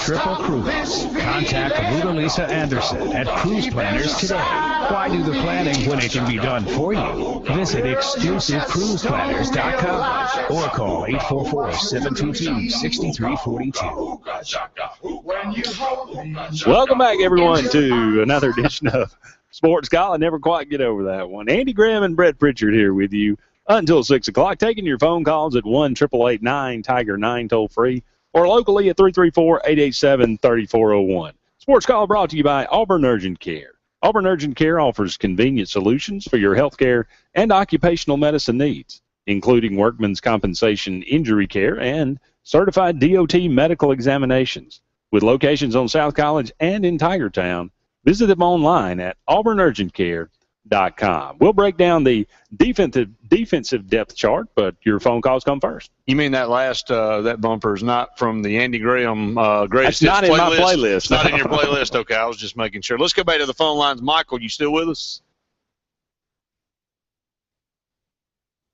Triple Cruise. Contact Ruta Lisa Anderson at Cruise Planners today. Why do the planning when it can be done for you? Visit exclusivecruiseplanners.com or call 844-722-6342. Welcome back, everyone, to another edition of Sports Call. I never quite get over that one. Andy Graham and Brett Pritchard here with you until 6 o'clock, taking your phone calls at 1-888-9-TIGER-9 toll-free or locally at 334-887-3401. Sports Call brought to you by Auburn Urgent Care. Auburn Urgent Care offers convenient solutions for your healthcare and occupational medicine needs, including workman's compensation injury care and certified DOT medical examinations. With locations on South College and in Tigertown, visit them online at auburnurgentcare.com. We'll break down the defensive depth chart, but your phone calls come first. You mean that last that bumper is not from the Andy Graham greatest That's not hits in playlist? my playlist. It's not in your playlist. Okay, I was just making sure. Let's go back to the phone lines. Michael, you still with us?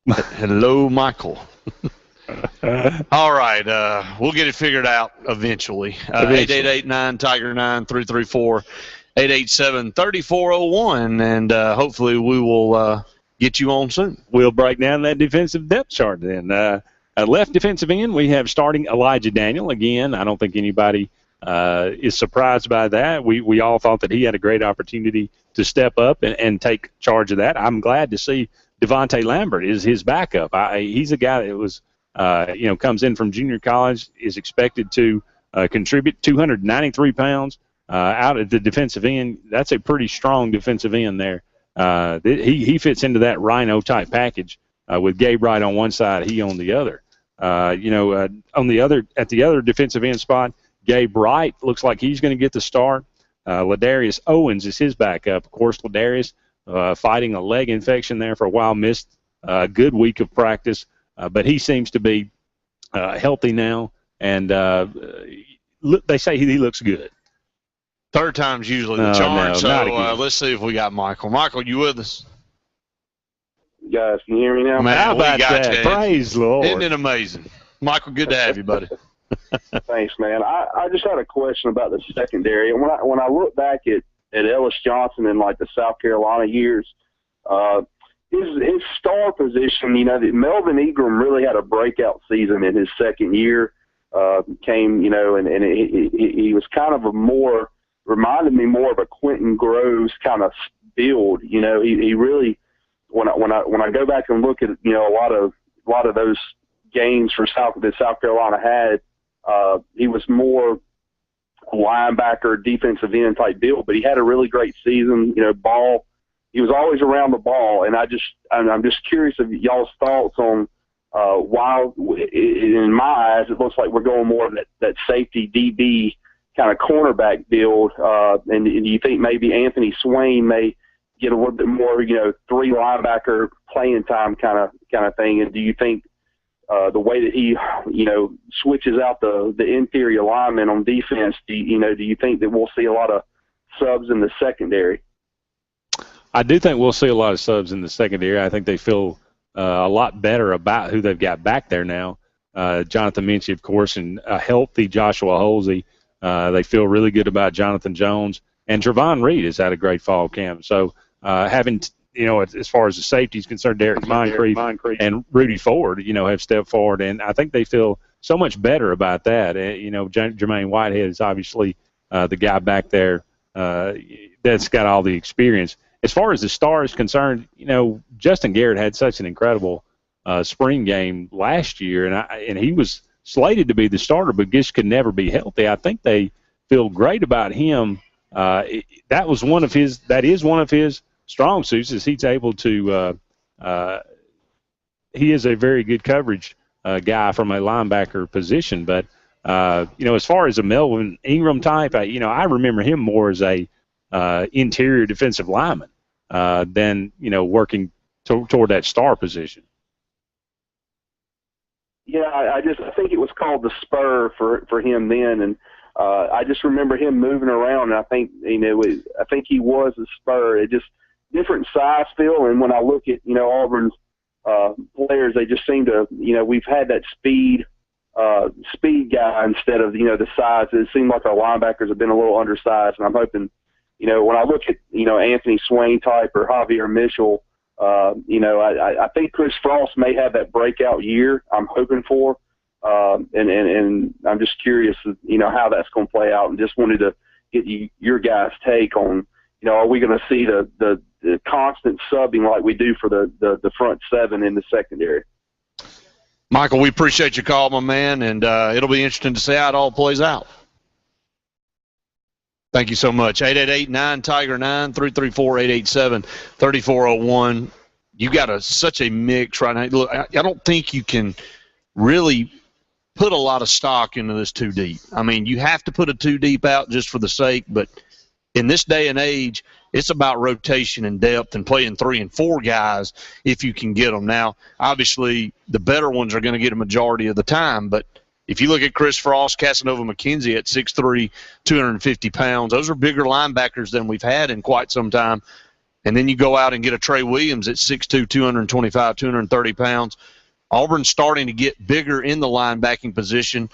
Hello, Michael. All right, we'll get it figured out eventually. 888-9-Tiger-9, 334-887-3401, and hopefully we will get you on soon. We'll break down that defensive depth chart then. Left defensive end, we have starting Elijah Daniel. Again, I don't think anybody is surprised by that. We all thought that he had a great opportunity to step up and take charge of that. I'm glad to see Devontae Lambert is his backup. He's a guy that was, comes in from junior college, is expected to contribute 293 pounds out at the defensive end. That's a pretty strong defensive end there. He fits into that Rhino type package with Gabe Wright on one side, he on the other. On the other defensive end spot, Gabe Wright looks like he's going to get the start. Ladarius Owens is his backup. Of course, Ladarius fighting a leg infection there for a while, missed a good week of practice, but he seems to be healthy now, and they say he looks good. Third time's usually the charm, no, so let's see if we got Michael. Michael, you with us? Guys, can you hear me now? Man, How about that? You. Praise the Lord. Isn't it amazing? Michael, good to have you, buddy. Thanks, man. I just had a question about the secondary. And when I look back at Ellis Johnson in like the South Carolina years, his star position, Melvin Ingram really had a breakout season in his second year. And he was kind of reminded me more of a Quentin Groves kind of build. He really, when I go back and look at a lot of those games that South Carolina had, he was more linebacker, defensive end type build, but he had a really great season. He was always around the ball, and I'm just curious of y'all's thoughts on why, in my eyes, it looks like we're going more of that safety DB kind of cornerback build. And do you think maybe Anthony Swain may get a little bit more, three linebacker playing time kind of thing? And do you think the way that he, switches out the interior linemen on defense, do you think that we'll see a lot of subs in the secondary? I do think we'll see a lot of subs in the secondary. I think they feel a lot better about who they've got back there now. Jonathan Minchie, of course, and a healthy Joshua Holsey. They feel really good about Jonathan Jones. And Trevon Reed has had a great fall camp. So having, as far as the safety is concerned, Derek Moncrief and Rudy Ford, have stepped forward. And I think they feel so much better about that. Jermaine Whitehead is obviously the guy back there that's got all the experience. As far as the star is concerned, Justin Garrett had such an incredible spring game last year, and he was slated to be the starter, but just could never be healthy. I think they feel great about him. That is one of his strong suits, is he's able to he is a very good coverage guy from a linebacker position. But as far as a Melvin Ingram type, I remember him more as a interior defensive lineman than working toward that star position. Yeah, I think it was called the spur for him then, and I just remember him moving around, and I think he was a spur. It just different size feel, and when I look at Auburn's players, they just seem to we've had that speed guy instead of the size. It seemed like our linebackers have been a little undersized, and I'm hoping when I look at Anthony Swain type or Javier Mitchell. I think Chris Frost may have that breakout year I'm hoping for, and I'm just curious, how that's going to play out, and just wanted to get your guys' take on, are we going to see the constant subbing like we do for the front seven in the secondary? Michael, we appreciate your call, my man, and it'll be interesting to see how it all plays out. Thank you so much. 888-9-TIGER-9, 334-887-3401. You got such a mix right now. Look, I don't think you can really put a lot of stock into this too deep. I mean, you have to put a too deep out just for the sake, but in this day and age, it's about rotation and depth and playing 3 and 4 guys if you can get them. Now, obviously, the better ones are going to get a majority of the time, but if you look at Chris Frost, Casanova McKenzie at 6'3", 250 pounds, those are bigger linebackers than we've had in quite some time. And then you go out and get a Trey Williams at 6'2", 225, 230 pounds. Auburn's starting to get bigger in the linebacking position.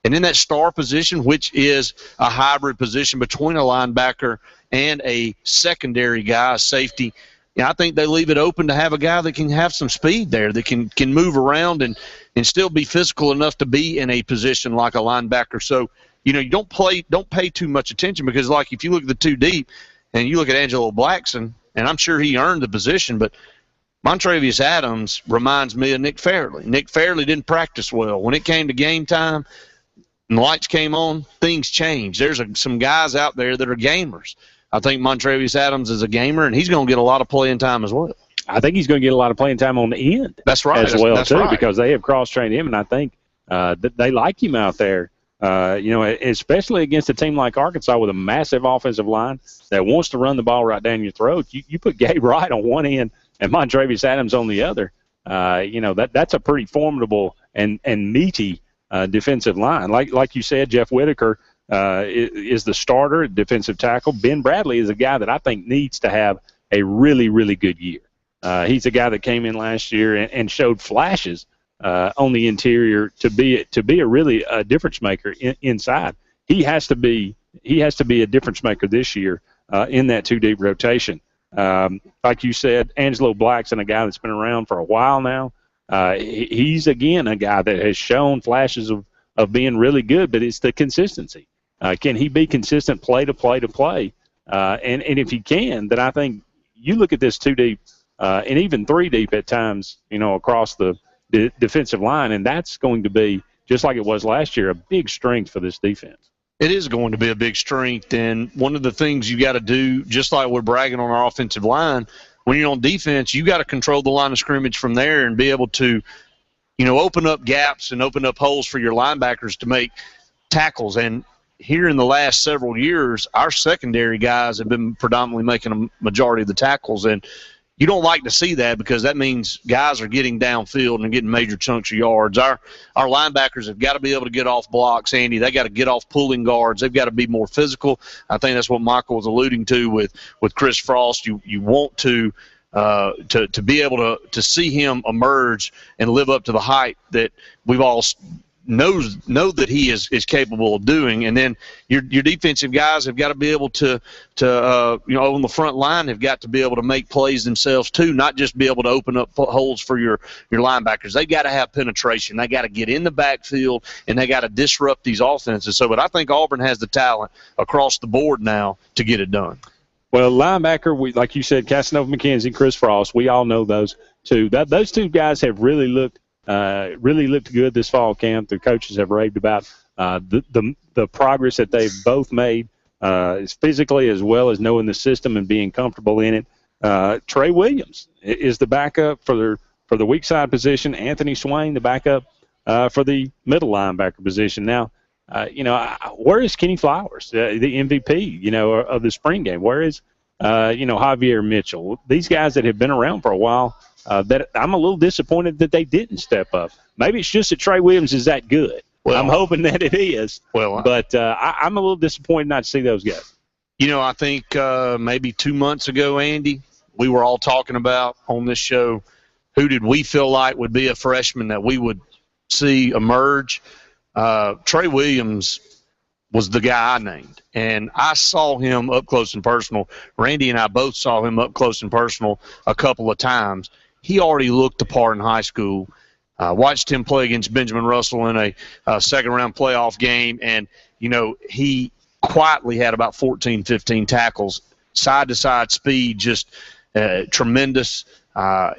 And in that star position, which is a hybrid position between a linebacker and a secondary guy, a safety, I think they leave it open to have a guy that can have some speed there, that can move around and still be physical enough to be in a position like a linebacker. So, you don't pay too much attention because, like, if you look at the 2 deep and you look at Angelo Blackson, and I'm sure he earned the position, but Montravius Adams reminds me of Nick Fairley. Nick Fairley didn't practice well. When it came to game time and the lights came on, things changed. There's some guys out there that are gamers. I think Montravius Adams is a gamer, and he's going to get a lot of playing time as well. I think he's going to get a lot of playing time on the end. That's right. As well, that's too, right. because they have cross-trained him, and I think that they like him out there, especially against a team like Arkansas with a massive offensive line that wants to run the ball right down your throat. You put Gabe Wright on one end and Montravius Adams on the other. That's a pretty formidable and meaty defensive line. Like you said, Jeff Whitaker is the starter at defensive tackle. Ben Bradley is a guy that I think needs to have a really, really good year. He's a guy that came in last year and showed flashes on the interior to be a really difference maker inside. He has to be a difference maker this year in that 2 deep rotation. Like you said, Angelo Blackson, a guy that's been around for a while now. He's again a guy that has shown flashes of being really good, but it's the consistency. Can he be consistent play to play to play? And if he can, then I think you look at this 2 deep and even 3 deep at times, across the defensive line, and that's going to be, just like it was last year, a big strength for this defense. It is going to be a big strength, and one of the things you got to do, just like we're bragging on our offensive line, when you're on defense, you got to control the line of scrimmage from there and be able to, open up gaps and open up holes for your linebackers to make tackles. And here in the last several years, our secondary guys have been predominantly making a majority of the tackles, and you don't like to see that because that means guys are getting downfield and getting major chunks of yards. Our linebackers have got to be able to get off blocks, Andy. They got to get off pulling guards. They've got to be more physical. I think that's what Michael was alluding to with Chris Frost. You want to be able to see him emerge and live up to the height that we've all know that he is capable of doing. And then your defensive guys have got to be able to on the front line have got to be able to make plays themselves too, not just be able to open up holes for your linebackers. They got to have penetration. They got to get in the backfield, and they got to disrupt these offenses. So, but I think Auburn has the talent across the board now to get it done. Well, linebacker, like you said, Casanova McKenzie, Chris Frost, we all know those two. Those two guys have really looked good this fall camp. The coaches have raved about the progress that they've both made, physically as well as knowing the system and being comfortable in it. Trey Williams is the backup for the weak side position. Anthony Swain, the backup for the middle linebacker position. Now, where is Kenny Flowers, the MVP, of the spring game? Where is, Javier Mitchell? These guys that have been around for a while, that I'm a little disappointed that they didn't step up. Maybe it's just that Trey Williams is that good. Well, I'm hoping that it is. But I'm a little disappointed not to see those guys. I think maybe 2 months ago, Andy, we were all talking about on this show who did we feel like would be a freshman that we would see emerge. Trey Williams was the guy I named, and I saw him up close and personal. Randy and I both saw him up close and personal a couple of times. He already looked the part in high school. Watched him play against Benjamin Russell in a second-round playoff game, and, he quietly had about 14, 15 tackles, side-to-side speed, just tremendous.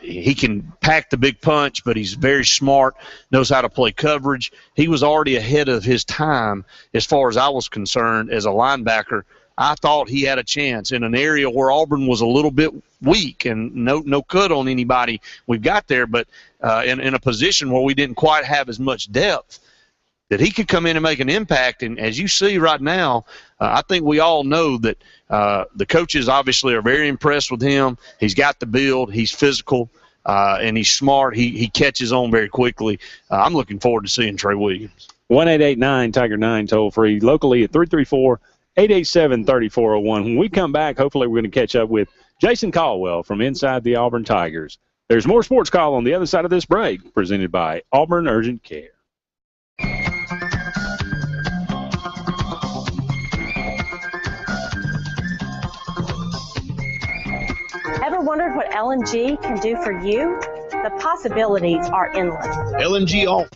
He can pack the big punch, but he's very smart, knows how to play coverage. He was already ahead of his time as far as I was concerned as a linebacker. I thought he had a chance in an area where Auburn was a little bit weak and no cut on anybody we've got there, but in a position where we didn't quite have as much depth, that he could come in and make an impact. And as you see right now, I think we all know that the coaches obviously are very impressed with him. He's got the build. He's physical, and he's smart. He catches on very quickly. I'm looking forward to seeing Trey Williams. 1-888-9 Tiger 9 toll free locally at 334-887-3401. When we come back, hopefully we're going to catch up with Jason Caldwell from inside the Auburn Tigers. There's more Sports Call on the other side of this break, presented by Auburn Urgent Care. Ever wondered what LNG can do for you? The possibilities are endless. LNG off.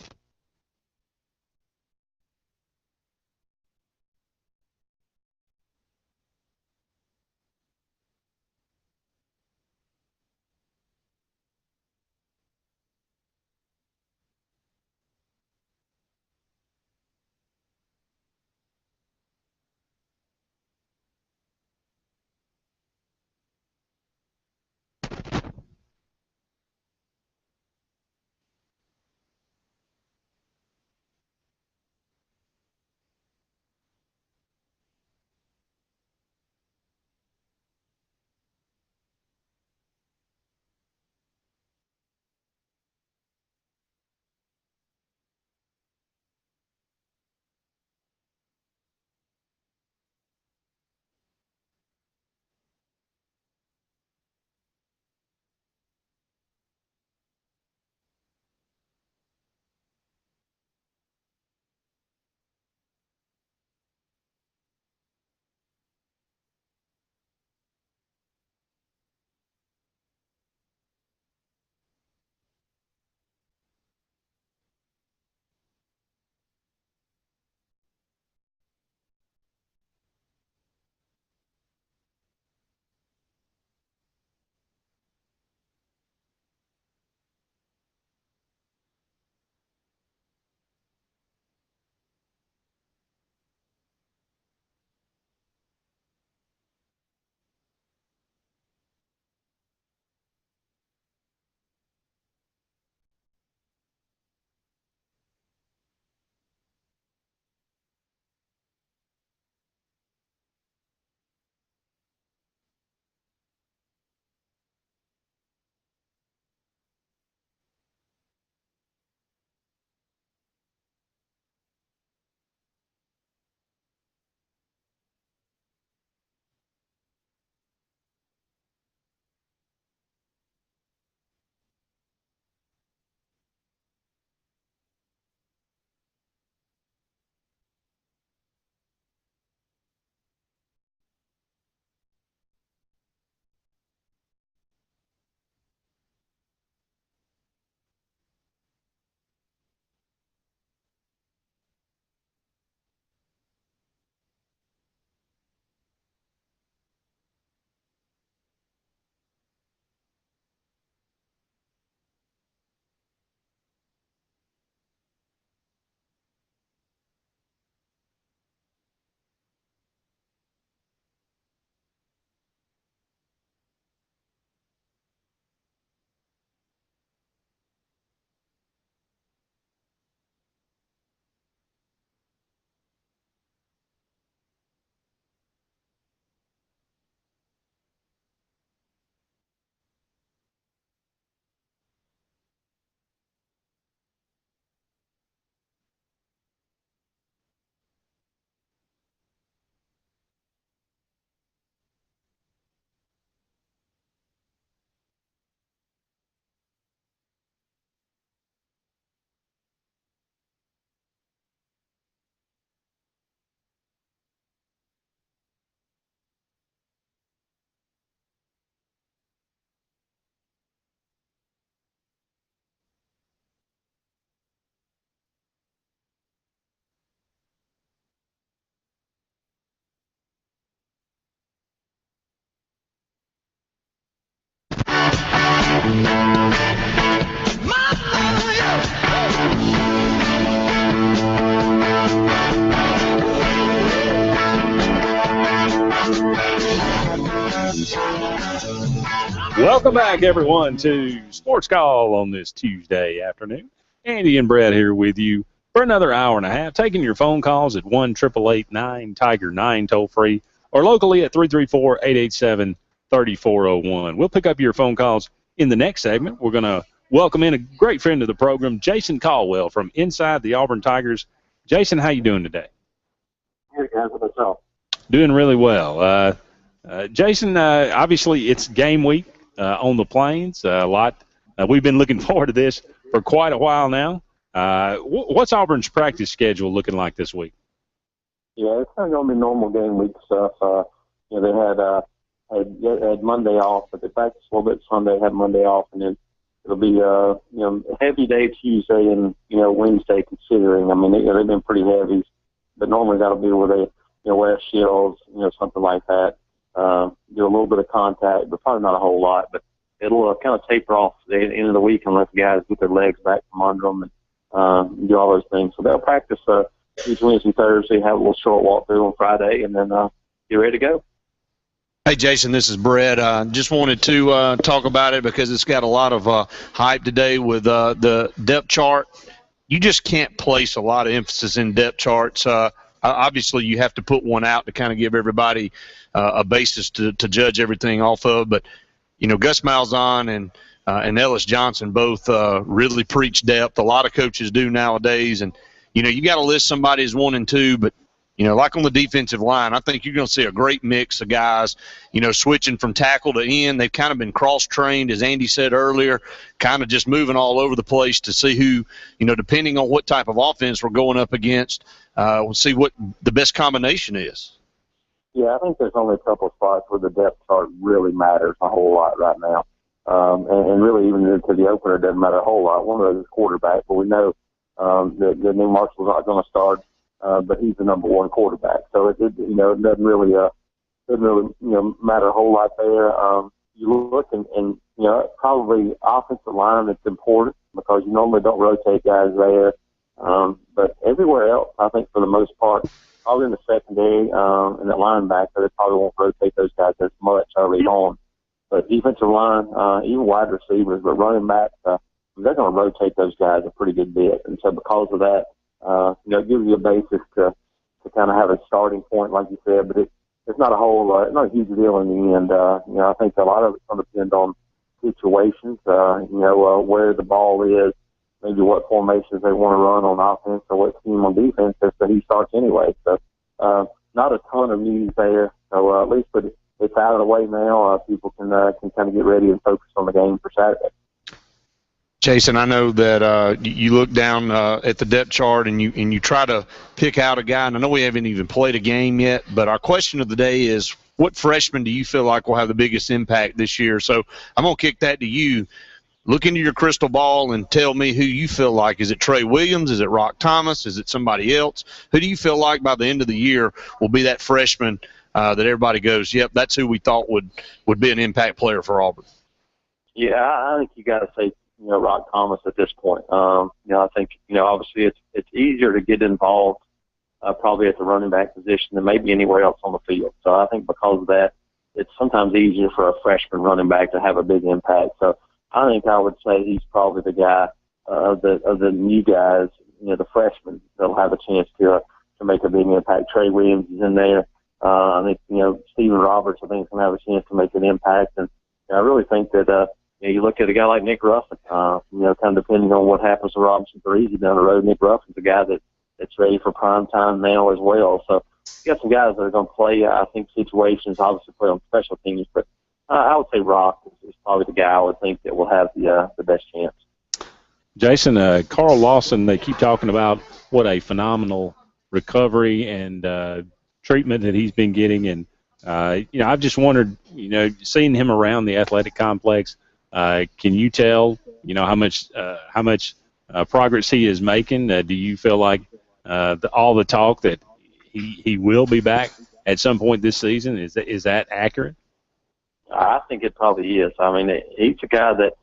Welcome back, everyone, to Sports Call on this Tuesday afternoon. Andy and Brett here with you for another hour and a half, taking your phone calls at 1-888-9-TIGER-9 toll-free or locally at 334-887-3401. We'll pick up your phone calls in the next segment. We're going to welcome in a great friend of the program, Jason Caldwell from Inside the Auburn Tigers. Jason, how you doing today? Hey, guys, what's up? Doing really well. Jason, obviously it's game week on the Plains. A lot. We've been looking forward to this for quite a while now. What's Auburn's practice schedule looking like this week? Yeah, it's kind of going to be normal game week stuff. They had Monday off, but they practiced a little bit Sunday, had Monday off, and then it'll be a heavy day Tuesday and Wednesday considering. I mean, they've been pretty heavy, but normally that'll be where they wear shields, something like that. Do a little bit of contact, but probably not a whole lot. But it'll kind of taper off at the end of the week unless the guys get their legs back from under them and do all those things. So they'll practice each Wednesday, Thursday, have a little short walkthrough on Friday, and then get ready to go. Hey, Jason, this is Brett. Just wanted to talk about it because it's got a lot of hype today with the depth chart. You just can't place a lot of emphasis in depth charts. Obviously, you have to put one out to kind of give everybody a basis to judge everything off of. But, Gus Malzahn and Ellis Johnson both really preach depth. A lot of coaches do nowadays. And, you got to list somebody as 1 and 2, but like on the defensive line, I think you're going to see a great mix of guys, switching from tackle to end. They've kind of been cross-trained, as Andy said earlier, kind of just moving all over the place to see who, depending on what type of offense we're going up against, we'll see what the best combination is. Yeah, I think there's only a couple of spots where the depth chart really matters a whole lot right now. And really even into the opener it doesn't matter a whole lot. One of those is quarterback, but we know that New Marshall's not going to start. But he's the number 1 quarterback, so it doesn't really matter a whole lot there. You look and probably offensive line it's important because you normally don't rotate guys there. But everywhere else, I think for the most part, probably in the secondary and the linebacker, they probably won't rotate those guys as much early on. But defensive line, even wide receivers, but running backs, they're going to rotate those guys a pretty good bit, and so because of that. It gives you a basis to kind of have a starting point, like you said, but it's not a not a huge deal in the end. I think a lot of it's going to depend on situations, where the ball is, maybe what formations they want to run on offense or what team on defense if he starts anyway. So, not a ton of news there. So, at least it's out of the way now. People can kind of get ready and focus on the game for Saturday. Jason, I know that you look down at the depth chart and you try to pick out a guy, and I know we haven't even played a game yet, but our question of the day is, what freshman do you feel like will have the biggest impact this year? So I'm going to kick that to you. Look into your crystal ball and tell me who you feel like. Is it Trey Williams? Is it Rock Thomas? Is it somebody else? Who do you feel like by the end of the year will be that freshman that everybody goes, yep, that's who we thought would be an impact player for Auburn? Yeah, I think you got to say Rock Thomas at this point. I think, obviously it's easier to get involved probably at the running back position than maybe anywhere else on the field. So I think because of that, it's sometimes easier for a freshman running back to have a big impact. So I think I would say he's probably the guy of the new guys, the freshmen that'll have a chance to make a big impact. Trey Williams is in there. I think, Stephen Roberts, I think, is going to have a chance to make an impact. And I really think that, you look at a guy like Nick Ruffin, kind of depending on what happens to Robinson for easy down the road. Nick Ruffin's a guy that's ready for prime time now as well. So you got some guys that are going to play, I think, situations, obviously play on special teams. But I would say Rock is probably the guy I would think that will have the best chance. Jason, Carl Lawson, they keep talking about what a phenomenal recovery and treatment that he's been getting. And, I've just wondered, seeing him around the athletic complex, can you tell, how much progress he is making? Do you feel like all the talk that he will be back at some point this season, is that accurate? I think it probably is. I mean, he's a guy that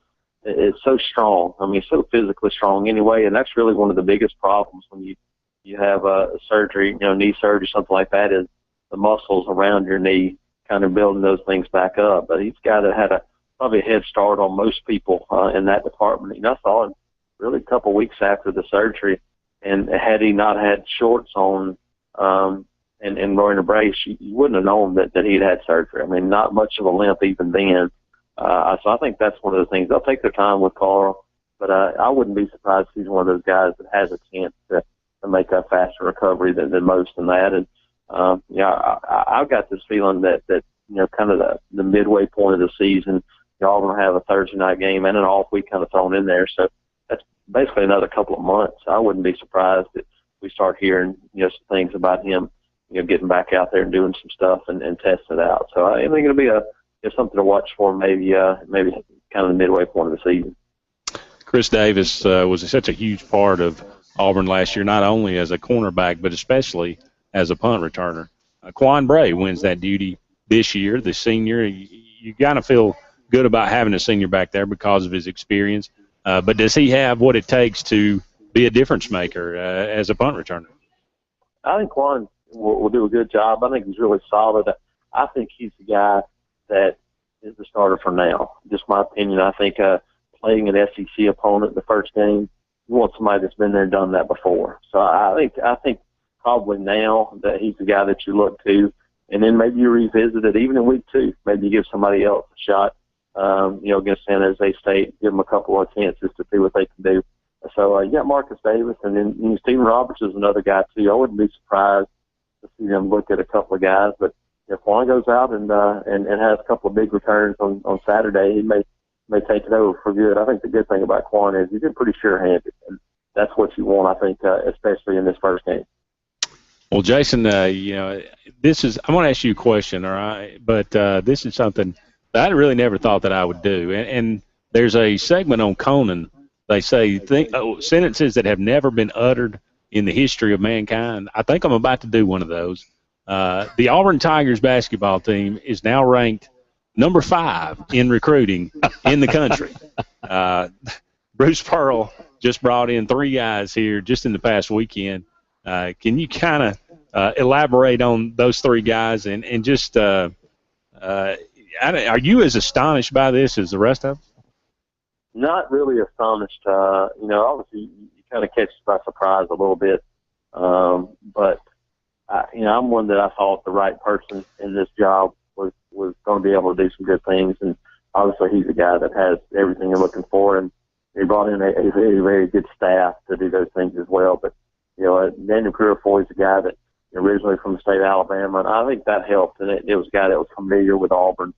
is so strong. I mean, so physically strong anyway, and that's really one of the biggest problems when you have a surgery, knee surgery, something like that, is the muscles around your knee kind of building those things back up. But he's a guy that had probably a head start on most people in that department. I saw him really a couple of weeks after the surgery, and had he not had shorts on and wearing a brace, you wouldn't have known that he'd had surgery. I mean, not much of a limp even then. So I think that's one of the things. They'll take their time with Carl, but I wouldn't be surprised if he's one of those guys that has a chance to make a faster recovery than most in that. And I've got this feeling that kind of the midway point of the season, y'all going to have a Thursday night game and an off week kind of thrown in there. So that's basically another couple of months. I wouldn't be surprised if we start hearing some things about him, getting back out there and doing some stuff and testing it out. So I think it'll be something to watch for maybe kind of the midway point of the season. Chris Davis was such a huge part of Auburn last year, not only as a cornerback, but especially as a punt returner. Quan Bray wins that duty this year, the senior. You kind of feel good about having a senior back there because of his experience. But does he have what it takes to be a difference maker as a punt returner? I think Quan will do a good job. I think he's really solid. I think he's the guy that is the starter for now. Just my opinion. I think playing an SEC opponent in the first game, you want somebody that's been there and done that before. So I think probably now that he's the guy that you look to, and then maybe you revisit it even in week 2. Maybe you give somebody else a shot, against San Jose State, give them a couple of chances to see what they can do. So you got Marcus Davis, and then Stephen Roberts is another guy too. I wouldn't be surprised to see them look at a couple of guys, but if Juan goes out and has a couple of big returns on Saturday, he may take it over for good. I think the good thing about Quan is he's been pretty sure-handed, and that's what you want, I think, especially in this first game. Well, Jason, this is – I want to ask you a question, all right? But this is something that I really never thought that I would do. And there's a segment on Conan. They say sentences that have never been uttered in the history of mankind. I think I'm about to do one of those. The Auburn Tigers basketball team is now ranked number 5 in recruiting in the country. Bruce Pearl just brought in 3 guys here just in the past weekend. Can you kind of elaborate on those 3 guys and just are you as astonished by this as the rest of them? Not really astonished. Obviously you kind of catch us by surprise a little bit, but I'm one that I thought the right person in this job was going to be able to do some good things, and obviously he's a guy that has everything you're looking for, and he brought in a very, very good staff to do those things as well. But Daniel Purifoy is a guy that originally from the state of Alabama, and I think that helped, and it was a guy that was familiar with Auburn.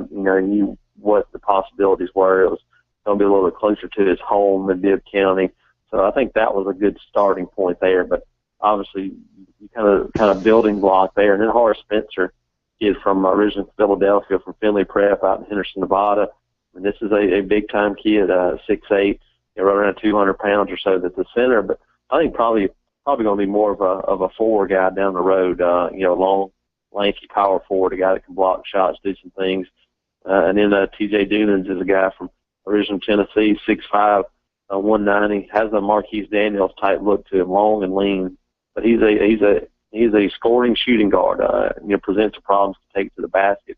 He knew what the possibilities were. It was going to be a little bit closer to his home in Bibb County, so I think that was a good starting point there. But obviously, you kind of building block there, and then Horace Spencer is from originally Philadelphia, from Finley Prep out in Henderson, Nevada. And this is a big time kid, 6'8", right around 200 pounds or so. That's the center, but I think probably going to be more of a forward guy down the road. Long, lanky power forward, a guy that can block shots, do some things. And then T.J. Dunans is a guy from original Tennessee, 6'5", 190, has a Marquise Daniels type look to him, long and lean. But he's a scoring shooting guard. Presents problems to take to the basket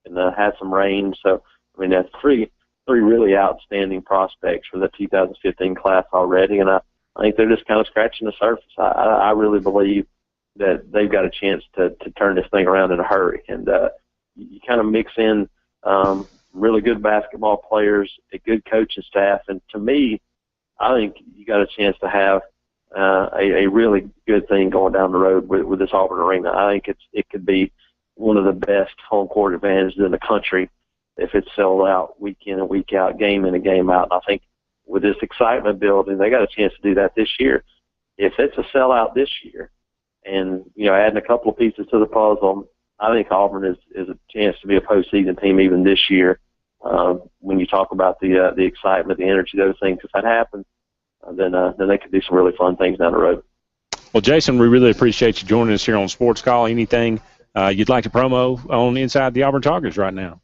and has some range. So I mean that's three really outstanding prospects for the 2015 class already, and I think they're just kind of scratching the surface. I really believe that they've got a chance to turn this thing around in a hurry, and you kind of mix in really good basketball players, a good coaching staff, and to me, I think you got a chance to have a really good thing going down the road with this Auburn arena. I think it could be one of the best home court advantages in the country if it's sold out week in and week out, game in and game out. And I think with this excitement building, they got a chance to do that this year. If it's a sellout this year, and adding a couple of pieces to the puzzle, I think Auburn is a chance to be a postseason team even this year. When you talk about the excitement, the energy, those things, if that happens, then they could do some really fun things down the road. Well, Jason, we really appreciate you joining us here on Sports Call. Anything you'd like to promo on Inside the Auburn Tigers right now?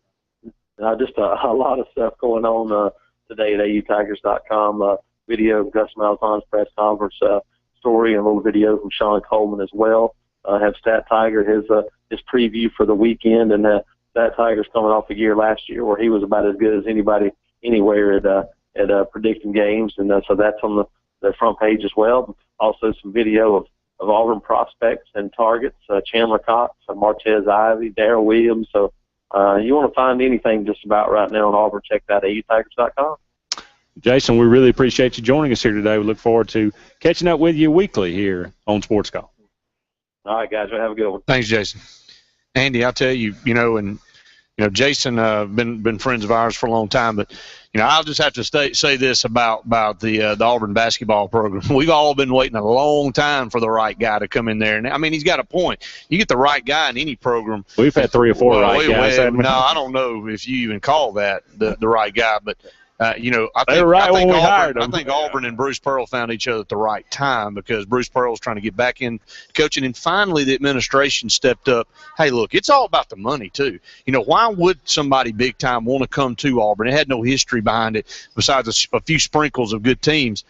Just a lot of stuff going on today at autigers.com. Video of Gus Malzahn's press conference story and a little video from Sean Coleman as well. Have Stat Tiger, his his preview for the weekend, and that Tiger's coming off a year last year where he was about as good as anybody anywhere at predicting games, and so that's on the front page as well. Also, some video of Auburn prospects and targets: Chandler Cox, Martez Ivy, Darrell Williams. So you want to find anything just about right now on Auburn, check that out, AUTigers.com. Jason, we really appreciate you joining us here today. We look forward to catching up with you weekly here on Sports Call. All right, guys. Well, have a good one. Thanks, Jason. Andy, I'll tell you, Jason, been friends of ours for a long time, but I'll just have to say this about the Auburn basketball program. We've all been waiting a long time for the right guy to come in there, and I mean he's got a point. You get the right guy in any program. We've had 3 or 4 right guys. No, I don't know if you even call that the right guy, but. I think Auburn and Bruce Pearl found each other at the right time because Bruce Pearl's trying to get back in coaching, and finally the administration stepped up. Hey, look, it's all about the money too. Why would somebody big time want to come to Auburn? It had no history behind it besides a few sprinkles of good teams.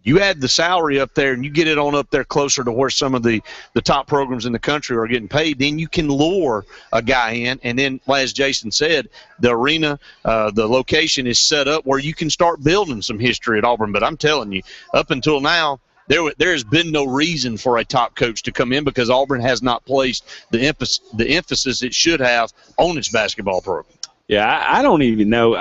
You add the salary up there and you get it on up there closer to where some of the top programs in the country are getting paid, then you can lure a guy in. And then, as Jason said, the arena, the location is set up where you can start building some history at Auburn. But I'm telling you, up until now, there has been no reason for a top coach to come in because Auburn has not placed the emphasis it should have on its basketball program. Yeah, I don't even know.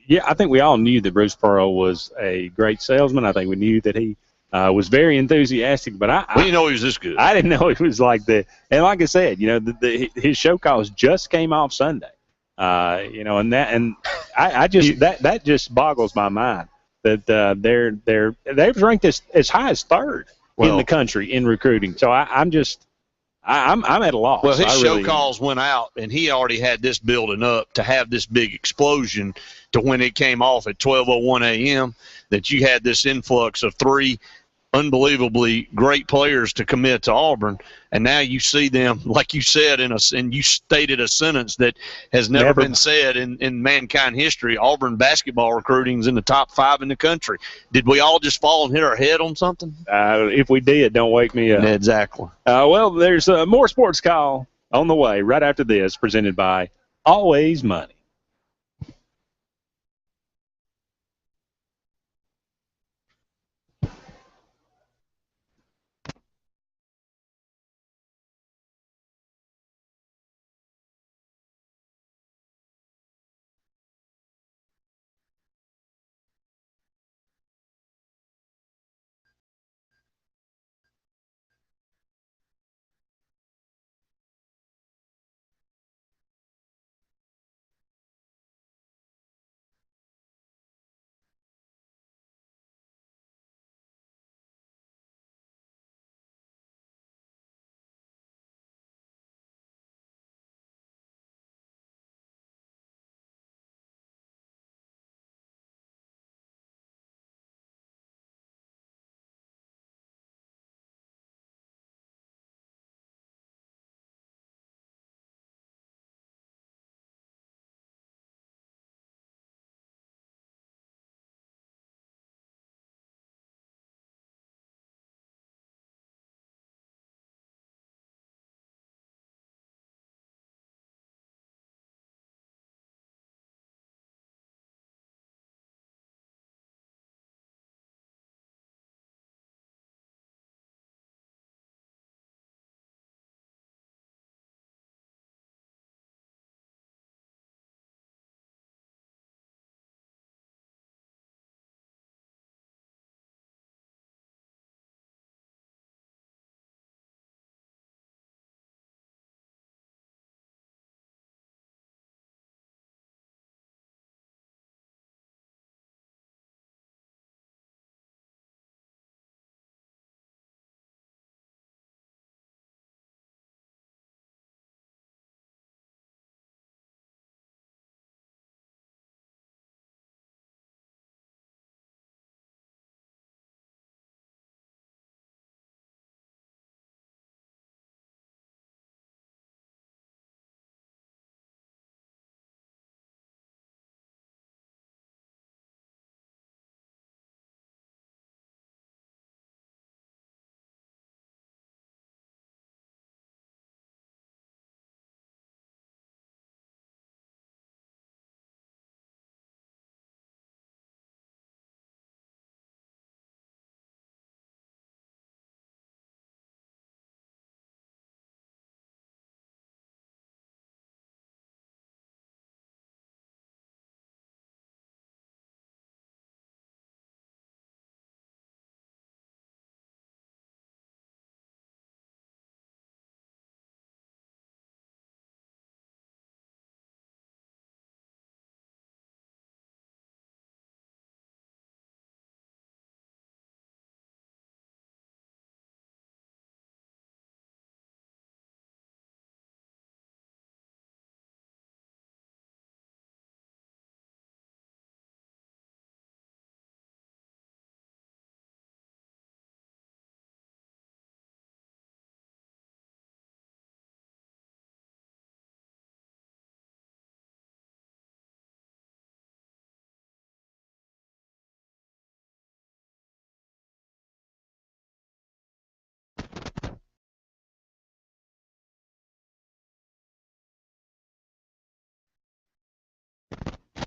I think we all knew that Bruce Pearl was a great salesman. I think we knew that he was very enthusiastic, but we didn't know he was this good. I didn't know he was like that. And like I said, his show calls just came off Sunday. And I just that just boggles my mind that they've ranked as high as 3rd in the country in recruiting. So I'm at a loss. Well, his show calls went out, and he already had this building up to have this big explosion to when it came off at 12:01 a.m., that you had this influx of 3 unbelievably great players to commit to Auburn, and now you see them, like you said, and you stated a sentence that has never been said in mankind history. Auburn basketball recruiting is in the top 5 in the country. Did we all just fall and hit our head on something? If we did, don't wake me up. Exactly. Well, there's more Sports Call on the way right after this, presented by Always Money.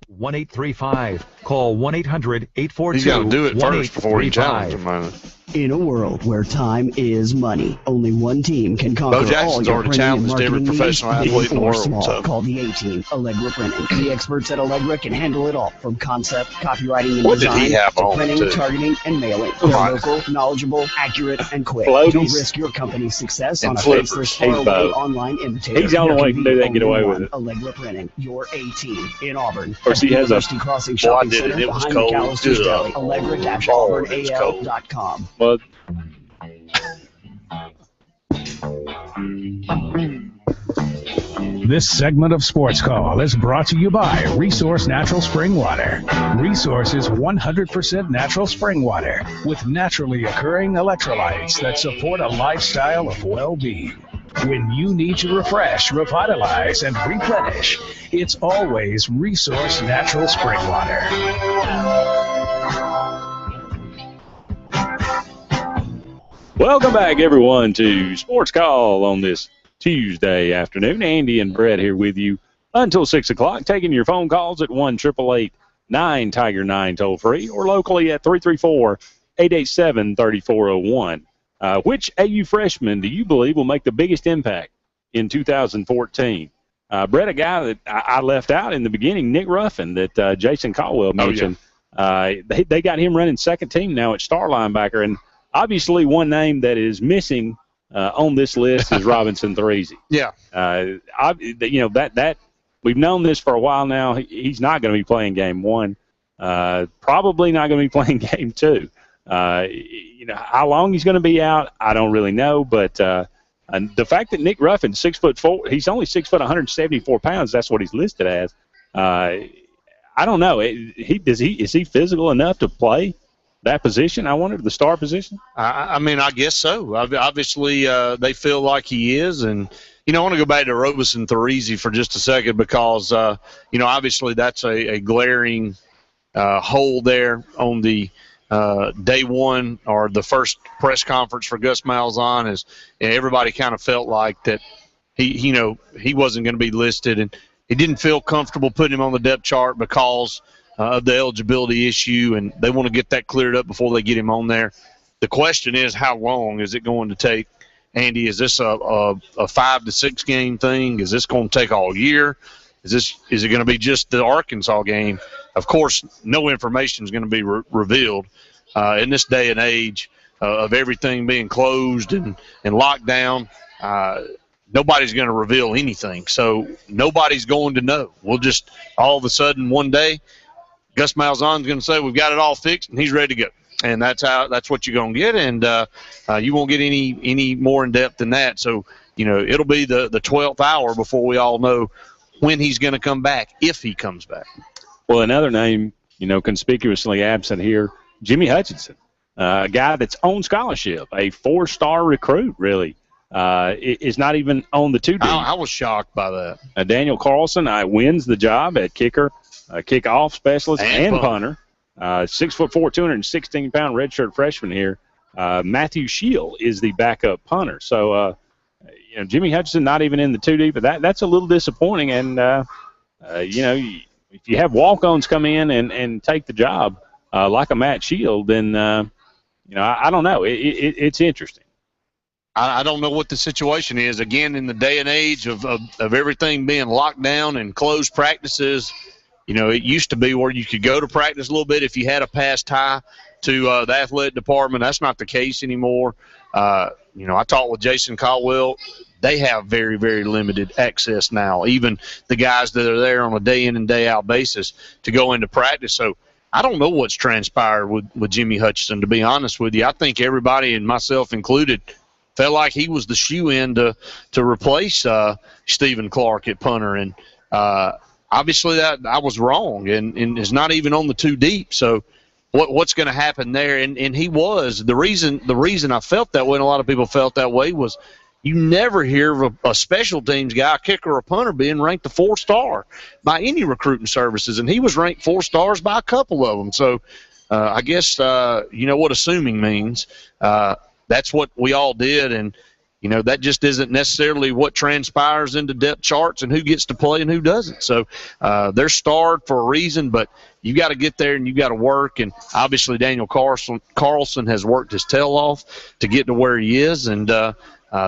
1835. Call 1-800-842-1835. He's got to do it first before he challenges him. In a world where time is money, only one team can conquer Bo Jackson's all your already printing and challenged every marketing professional needs, athlete big in the or world, small. so. Call the A-Team, Allegra Printing. The experts at Allegra can handle it all, from concept, copywriting, and What did design he have to on, printing, too? targeting, and mailing. They're local, knowledgeable, accurate, and quick. Floaties. Don't risk your company's success And on a flippers. faceless, He's faraway both. online imitator. He's the only There one can who can do be that and get only away with one it. Allegra Printing, your A-Team in Auburn. Of course, he has a- University Crossing Boy, I Shopping did it. Center It was behind cold. McAllister's Ugh. Deli. Lord, it was cold. Allegra-auburnal.com. Well, This segment of Sports Call is brought to you by Resource Natural Spring Water. Resource is 100% natural spring water with naturally occurring electrolytes that support a lifestyle of well-being. When you need to refresh, revitalize, and replenish, it's always Resource Natural Spring Water. welcome back, everyone, to Sports Call on this Tuesday afternoon. Andy and Brett here with you until 6 o'clock, taking your phone calls at 1-888-9-TIGER-9 toll-free or locally at 334-887-3401. Which AU freshman do you believe will make the biggest impact in 2014? Brett, a guy that I left out in the beginning, Nick Ruffin, that Jason Caldwell mentioned. They got him running second team now at star linebacker, and obviously one name that is missing on this list is Robinson Threese. Yeah. That we've known this for a while now. He's not going to be playing game one. Probably not going to be playing game two. How long he's going to be out, I don't really know. But and the fact that Nick Ruffin's 6'4", he's only 6 foot, 174 pounds. That's what he's listed as. I don't know. Is he physical enough to play that position? I wonder, the star position. I mean, I guess so. Obviously, they feel like he is, and I want to go back to Robinson Threese for just a second because obviously that's a glaring hole there on the day one or the first press conference for Gus Malzahn. Is everybody kind of felt like that he wasn't going to be listed, and he didn't feel comfortable putting him on the depth chart because of the eligibility issue, and they want to get that cleared up before they get him on there. The question is, how long is it going to take? Andy, is this a 5 to 6 game thing? Is this going to take all year? Is it going to be just the Arkansas game? Of course, no information is going to be revealed in this day and age of everything being closed and locked down. Nobody's going to reveal anything, so nobody's going to know. We'll just all of a sudden one day, Gus Malzahn's going to say we've got it all fixed and he's ready to go, and that's what you're going to get, and you won't get any more in depth than that. So it'll be the 12th hour before we all know when he's going to come back, if he comes back. Well, another name conspicuously absent here, Jimmy Hutchinson, a guy that's on scholarship, a 4-star recruit, really. Is not even on the 2D. I was shocked by that. Daniel Carlson wins the job at kicker, kickoff specialist, and punter. 6'4", 216-pound redshirt freshman here. Matthew Shield is the backup punter. So, Jimmy Hutchinson not even in the 2D, but that's a little disappointing. And if you have walk-ons come in and take the job like a Matt Shield, then I don't know. It's interesting. I don't know what the situation is. Again, in the day and age of everything being locked down and closed practices, it used to be where you could go to practice a little bit if you had a pass tie to the athletic department. That's not the case anymore. I talked with Jason Caldwell. They have very, very limited access now, even the guys that are there on a day in and day out basis to go into practice. So I don't know what's transpired with Jimmy Hutchinson, to be honest with you. I think everybody, and myself included, felt like he was the shoe-in to replace Stephen Clark at punter, and obviously that I was wrong, and is not even on the 2 deep. So what's going to happen there? And he was the reason I felt that way, and a lot of people felt that way, was you never hear of a special teams guy, a kicker or a punter, being ranked a 4-star by any recruiting services, and he was ranked 4 stars by a couple of them. So I guess what assuming means. That's what we all did, and That just isn't necessarily what transpires into depth charts and who gets to play and who doesn't. So they're starred for a reason, but you got to get there and you got to work. And obviously Daniel Carlson has worked his tail off to get to where he is, and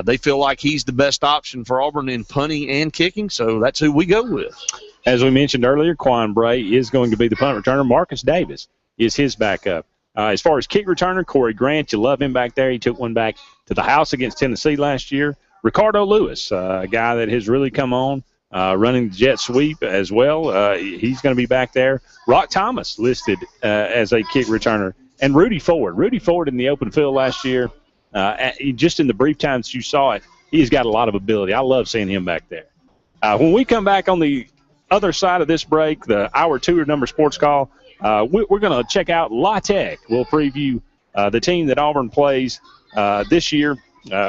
they feel like he's the best option for Auburn in punting and kicking, so that's who we go with. As we mentioned earlier, Quan Bray is going to be the punt returner. Marcus Davis is his backup. As far as kick returner, Corey Grant, you love him back there. He took one back to the house against Tennessee last year. Ricardo Lewis, a guy that has really come on, running the jet sweep as well. He's going to be back there. Rock Thomas listed as a kick returner. And Rudy Ford. Rudy Ford in the open field last year, just in the brief times you saw it, he's got a lot of ability. I love seeing him back there. When we come back on the other side of this break, the Hour 2 number sports call, we're going to check out La Tech. We'll preview the team that Auburn plays this year.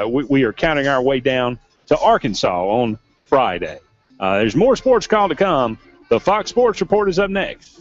We are counting our way down to Arkansas on Friday. There's more sports call to come. The Fox Sports Report is up next.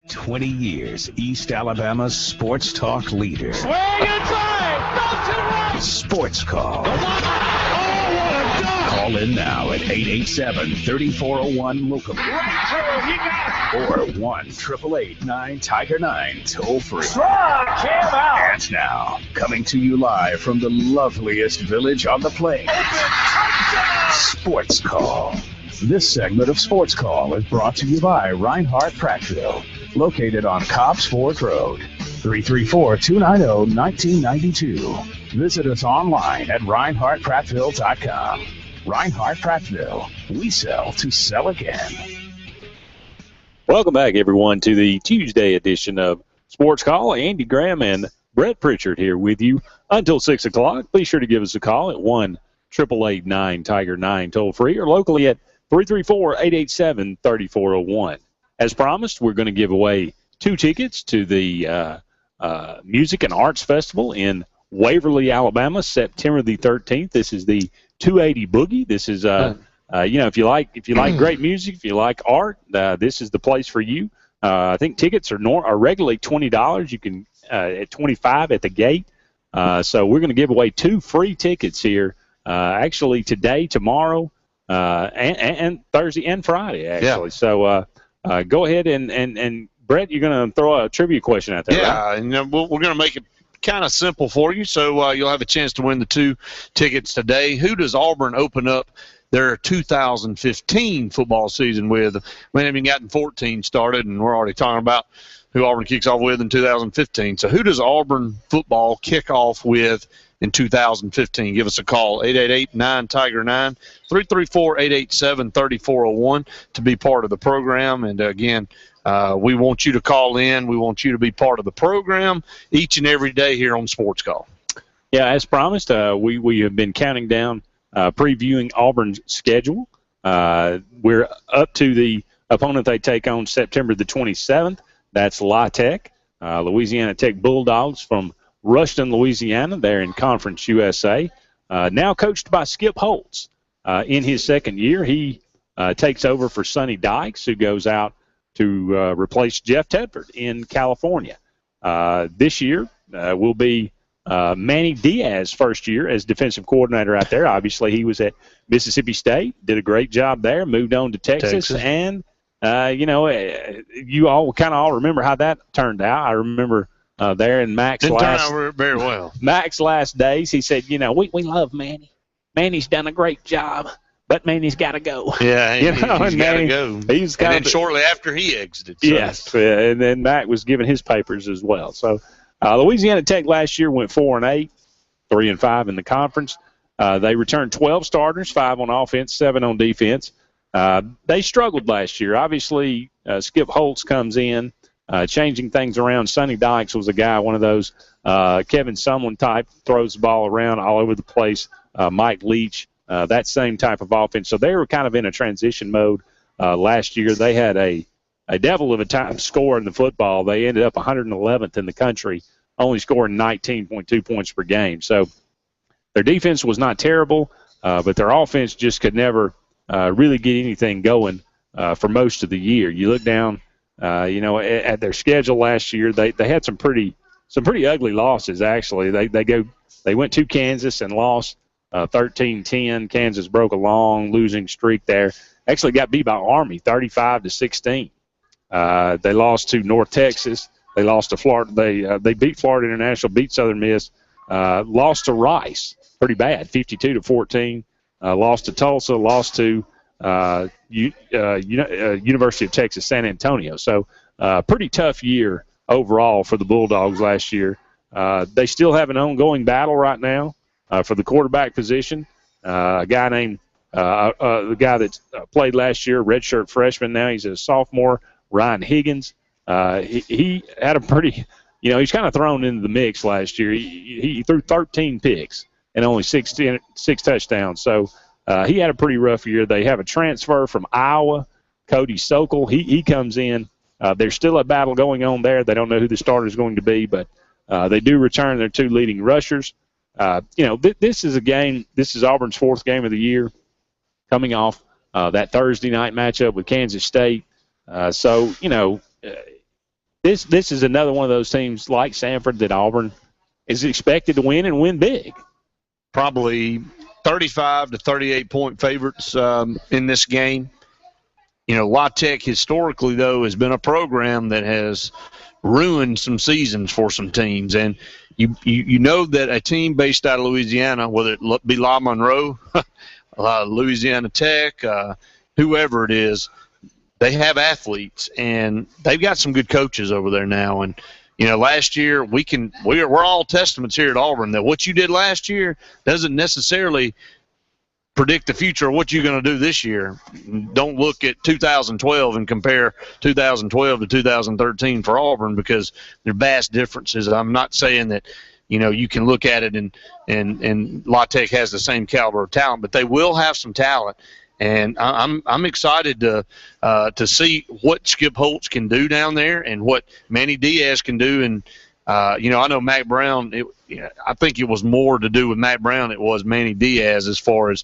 20 years, East Alabama's sports talk leader. Swing inside! Sports Call. Oh, what a dunk! Call in now at 887-3401 Locum. Or 1-888-9-TIGER-9 toll free. Strike him out! And now, coming to you live from the loveliest village on the plains, Sports Call. This segment of Sports Call is brought to you by Reinhardt Prattville, located on Cobbs Ford Road, 334-290-1992. Visit us online at ReinhardtPrattville.com. Reinhardt Prattville. We sell to sell again. Welcome back, everyone, to the Tuesday edition of Sports Call. Andy Graham and Brett Pritchard here with you until 6 o'clock. Be sure to give us a call at 1-888-9-TIGER-9 toll-free or locally at 334-887-3401. As promised, we're going to give away 2 tickets to the Music and Arts Festival in Waverly, Alabama, September the 13th. This is the 280 Boogie. This is, if you like great music, if you like art, this is the place for you. I think tickets are regularly $20. You can at $25 at the gate. So we're going to give away 2 free tickets here. Actually, today, tomorrow, and Thursday and Friday, actually. Yeah. So go ahead and Brett, you're going to throw a trivia question out there, right? Yeah, and we're going to make it kind of simple for you, so you'll have a chance to win the 2 tickets today. Who does Auburn open up their 2015 football season with? We haven't even gotten 14 started, and we're already talking about who Auburn kicks off with in 2015. So who does Auburn football kick off with in 2015? Give us a call, 888-9-TIGER-9, 334-887-3401 to be part of the program. And, again, we want you to call in. We want you to be part of the program each and every day here on Sports Call. Yeah, as promised, we have been counting down, previewing Auburn's schedule. We're up to the opponent they take on September the 27th. That's La Tech, Louisiana Tech Bulldogs from Rushton, Louisiana. They're in Conference USA. Now coached by Skip Holtz. In his second year, he takes over for Sonny Dykes, who goes out to replace Jeff Tedford in California. This year will be Manny Diaz's first year as defensive coordinator out there. Obviously, he was at Mississippi State, did a great job there, moved on to Texas. And, you all kind of all remember how that turned out. I remember there in Mac's Didn't turn out very well. Mac's last days, he said, we love Manny. Manny's done a great job, but Manny's got to go. Yeah, he's got to go. He's and then shortly after he exited. So. Yes, and then Mac was given his papers as well. So Louisiana Tech last year went 4-8, 3-5 in the conference. They returned 12 starters, 5 on offense, 7 on defense. They struggled last year. Obviously, Skip Holtz comes in, changing things around. Sonny Dykes was a guy, one of those Kevin Sumlin type, throws the ball around all over the place. Mike Leach, that same type of offense. So they were kind of in a transition mode last year. They had a devil of a time scoring the football. They ended up 111th in the country, only scoring 19.2 points per game. So their defense was not terrible, but their offense just could never really get anything going for most of the year. You look down, at their schedule last year, they had some pretty ugly losses. Actually, they went to Kansas and lost 13-10. Kansas broke a long losing streak there. Actually got beat by Army 35-16. They lost to North Texas. They lost to Florida. They beat Florida International, beat Southern Miss, lost to Rice pretty bad, 52-14. Lost to Tulsa, lost to University of Texas San Antonio. So pretty tough year overall for the Bulldogs last year. They still have an ongoing battle right now for the quarterback position. A guy named the guy that played last year, redshirt freshman now, he's a sophomore, Ryan Higgins. He had a pretty, he's kind of thrown into the mix last year. He threw 13 picks and only 6 touchdowns. So he had a pretty rough year. They have a transfer from Iowa, Cody Sokol. He comes in. There's still a battle going on there. They don't know who the starter is going to be, but they do return their 2 leading rushers. This is a game. This is Auburn's 4th game of the year, coming off that Thursday night matchup with Kansas State. this is another one of those teams like Sanford that Auburn is expected to win and win big. Probably 35 to 38 point favorites in this game. You know, La Tech historically, though, has been a program that has ruined some seasons for some teams. And you know that a team based out of Louisiana, whether it be La Monroe, Louisiana Tech, whoever it is, they have athletes, and they've got some good coaches over there now. And, you know, last year we're all testaments here at Auburn that what you did last year doesn't necessarily predict the future of what you're going to do this year. Don't look at 2012 and compare 2012 to 2013 for Auburn, because there are vast differences. I'm not saying that, you know, you can look at it and La Tech has the same caliber of talent, but they will have some talent. And I'm excited to see what Skip Holtz can do down there and what Manny Diaz can do. And you know, I know Matt Brown. I think it was more to do with Matt Brown. It was Manny Diaz as far as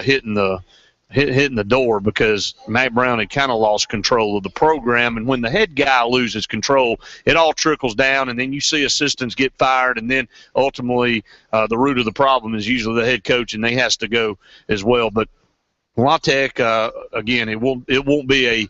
hitting the door, because Matt Brown had kind of lost control of the program. And when the head guy loses control, it all trickles down, and then you see assistants get fired, and then ultimately the root of the problem is usually the head coach, and they has to go as well. But La Tech, again, it won't be a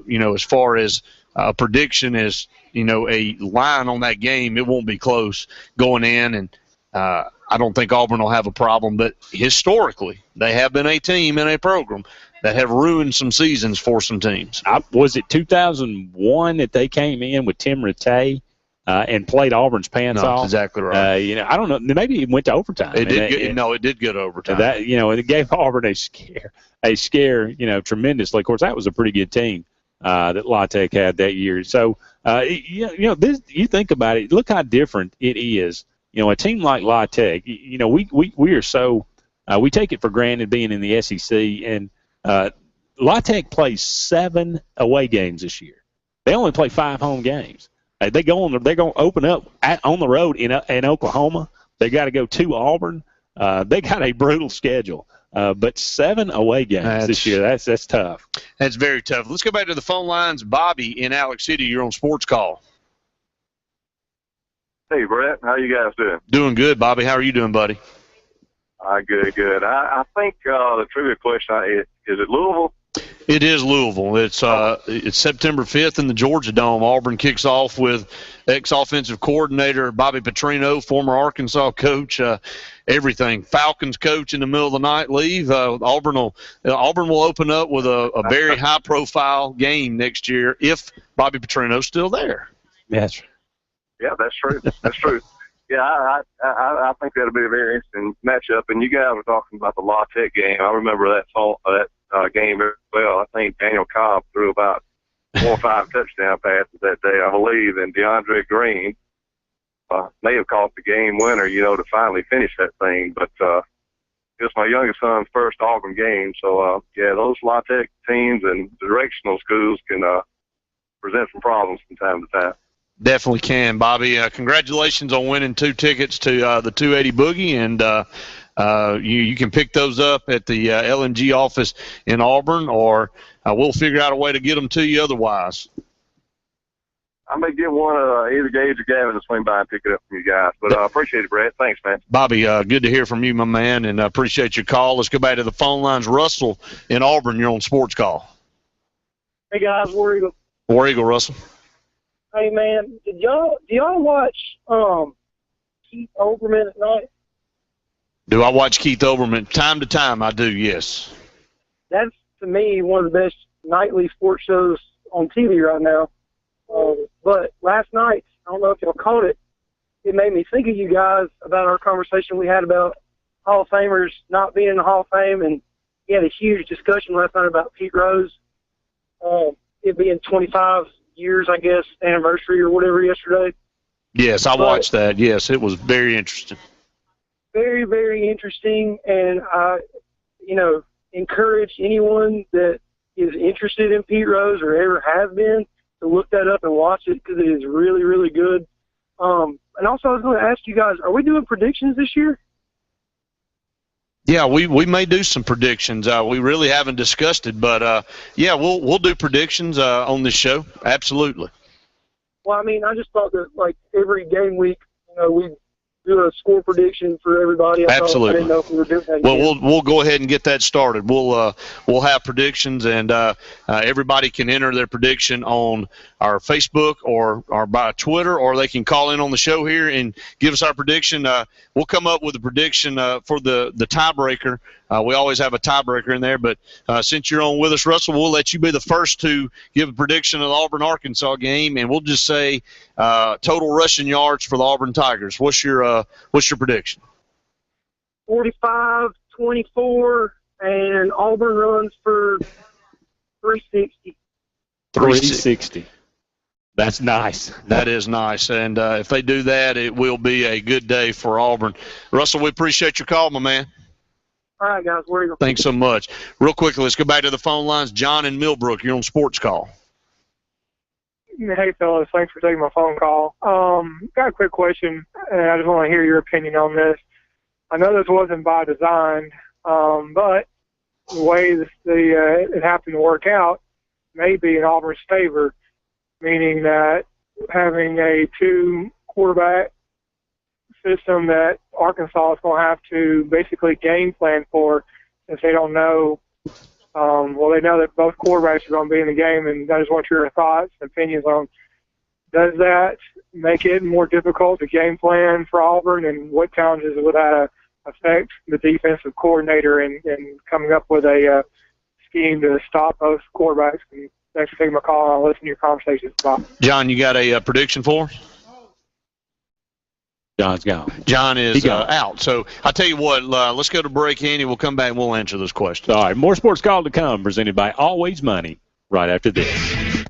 you know, as far as a prediction as, you know, a line on that game, it won't be close going in, and I don't think Auburn will have a problem. But historically, they have been a team and a program that have ruined some seasons for some teams. Was it 2001 that they came in with Tim Rattay and played Auburn's pants off? That's exactly right. You know, I don't know. Maybe it went to overtime. It did go to overtime. That, you know, and it gave Auburn a scare. You know, tremendously. Of course, that was a pretty good team that La Tech had that year. So, you know, this, you think about it. Look how different it is. You know, a team like La Tech. You know, we are so we take it for granted being in the SEC, and La Tech plays 7 away games this year. They only play 5 home games. They're going to open up on the road in Oklahoma. They got to go to Auburn. They got a brutal schedule, but 7 away games this year. That's tough. That's very tough. Let's go back to the phone lines. Bobby in Alex City, you're on Sports Call. Hey, Brett. How you guys doing? Doing good, Bobby. How are you doing, buddy? Good. I think the trivia question is it Louisville? It is Louisville. It's September 5th in the Georgia Dome. Auburn kicks off with ex-offensive coordinator Bobby Petrino, former Arkansas coach, everything. Falcons coach in the middle of the night leave. Auburn will open up with a very high-profile game next year if Bobby Petrino's still there. Yes. Yeah, that's true. That's true. Yeah, I think that'll be a very interesting matchup. And you guys were talking about the La Tech game. I remember that game very well. I think Daniel Cobb threw about 4 or 5 touchdown passes that day, I believe, and DeAndre Green may have caught the game winner, you know, to finally finish that thing. But it's my youngest son's first Auburn game, so yeah, those La Tech teams and directional schools can present some problems from time to time. Definitely can, Bobby. Congratulations on winning 2 tickets to the 280 Boogie, and you can pick those up at the LNG office in Auburn, or we'll figure out a way to get them to you otherwise. I may get one either Gage or Gavin to swing by and pick it up from you guys. But I appreciate it, Brett. Thanks, man. Bobby, good to hear from you, my man, and I appreciate your call. Let's go back to the phone lines. Russell in Auburn, you're on Sports Call. Hey, guys, War Eagle. War Eagle, Russell. Hey, man, do y'all watch Keith Olbermann at night? Do I watch Keith Olbermann? Time to time, I do, yes. That's, to me, one of the best nightly sports shows on TV right now. But last night, I don't know if y'all caught it, it made me think of you guys about our conversation we had about Hall of Famers not being in the Hall of Fame, and he had a huge discussion last night about Pete Rose. It being 25 years, I guess, anniversary or whatever yesterday. Yes, I watched that. Yes, it was very interesting. Very, very interesting, and I, encourage anyone that is interested in Pete Rose or ever has been to look that up and watch it, because it is really, really good. And also, I was going to ask you guys, are we doing predictions this year? Yeah, we may do some predictions. We really haven't discussed it, but yeah, we'll do predictions on this show. Absolutely. Well, I mean, I just thought that, like, every game week, we do a score prediction for everybody. Absolutely. I didn't know if we were doing that. Well, we'll go ahead and get that started. We'll have predictions, and everybody can enter their prediction on our Facebook or by Twitter, or they can call in on the show here and give us our prediction. We'll come up with a prediction for the tiebreaker. We always have a tiebreaker in there, but since you're on with us, Russell, we'll let you be the first to give a prediction of the Auburn-Arkansas game, and we'll just say total rushing yards for the Auburn Tigers. What's your prediction? 45-24, and Auburn runs for 360. 360. That's nice. That is nice, and if they do that, it will be a good day for Auburn. Russell, we appreciate your call, my man. All right, guys. Where are you? Thanks so much. Real quickly, let's go back to the phone lines. John in Millbrook, you're on Sports Call. Hey, fellas. Thanks for taking my phone call. Got a quick question, and I just want to hear your opinion on this. I know this wasn't by design, but the way it happened to work out may be in Auburn's favor, meaning that having a two-quarterback system that Arkansas is going to have to basically game plan for, since they don't know. They know that both quarterbacks are going to be in the game, and I just want your thoughts and opinions on, does that make it more difficult to game plan for Auburn, and what challenges would that affect the defensive coordinator in coming up with a scheme to stop both quarterbacks? And thanks for taking my call. I'll listen to your conversations. Bye. John, you got a prediction for us? John's gone. John is out. So I'll tell you what, let's go to break, Andy. We'll come back and we'll answer those questions. All right, more Sports Call to come, presented by Always Money, right after this.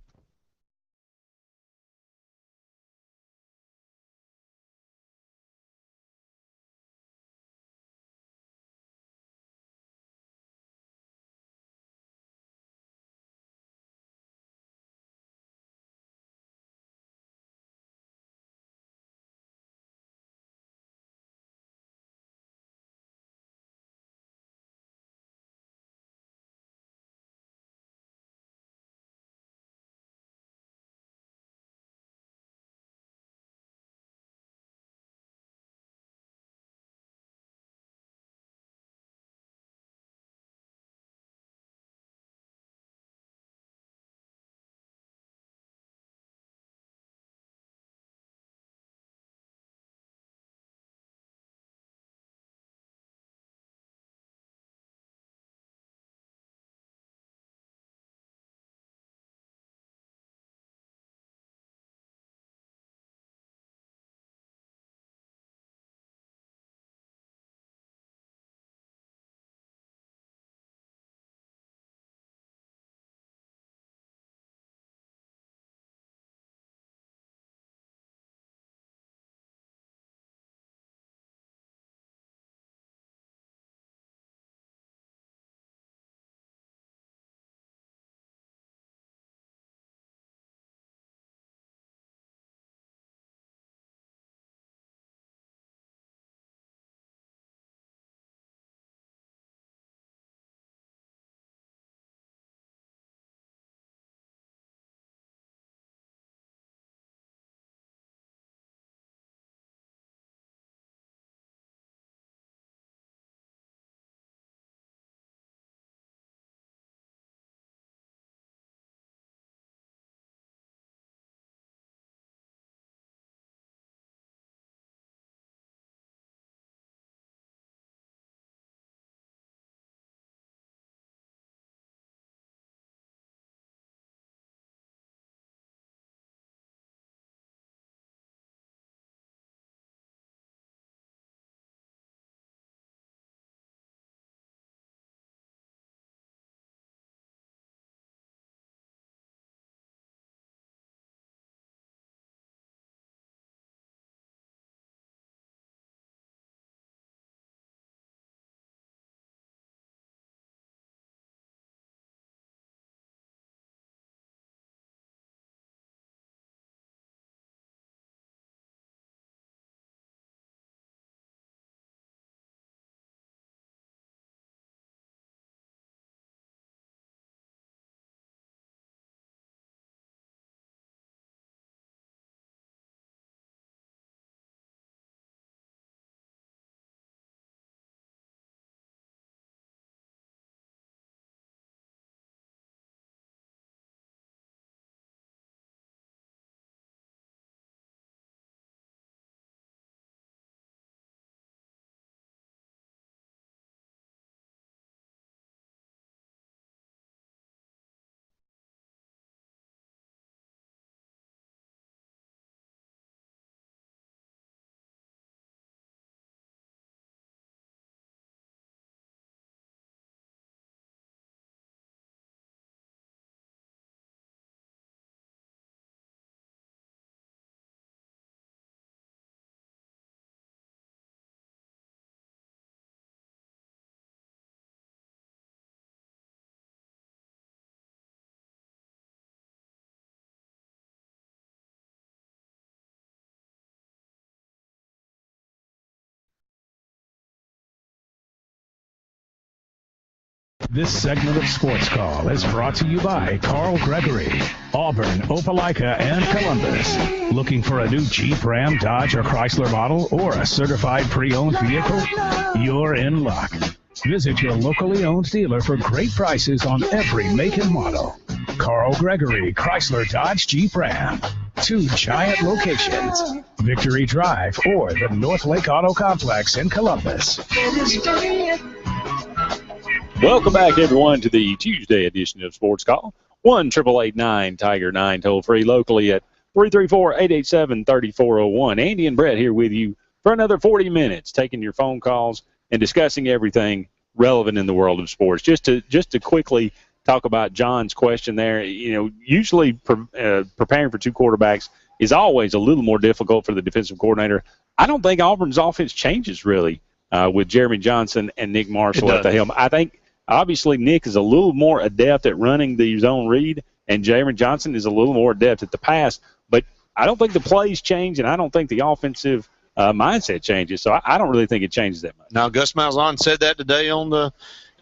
This segment of Sports Call is brought to you by Carl Gregory, Auburn, Opelika, and Columbus. Looking for a new Jeep, Ram, Dodge, or Chrysler model or a certified pre-owned vehicle? You're in luck. Visit your locally owned dealer for great prices on every make and model. Carl Gregory, Chrysler, Dodge, Jeep, Ram. 2 giant locations, Victory Drive or the North Lake Auto Complex in Columbus. Welcome back, everyone, to the Tuesday edition of Sports Call. 1-888-9-TIGER-9 toll-free locally at 334-887-3401. Andy and Brett here with you for another 40 minutes, taking your phone calls and discussing everything relevant in the world of sports. Just to quickly talk about John's question there, usually preparing for 2 quarterbacks is always a little more difficult for the defensive coordinator. I don't think Auburn's offense changes really with Jeremy Johnson and Nick Marshall at the helm. I think obviously Nick is a little more adept at running the zone read, and Jeremy Johnson is a little more adept at the pass. But I don't think the plays change, and I don't think the offensive mindset changes. So I don't really think it changes that much. Now, Gus Malzahn said that today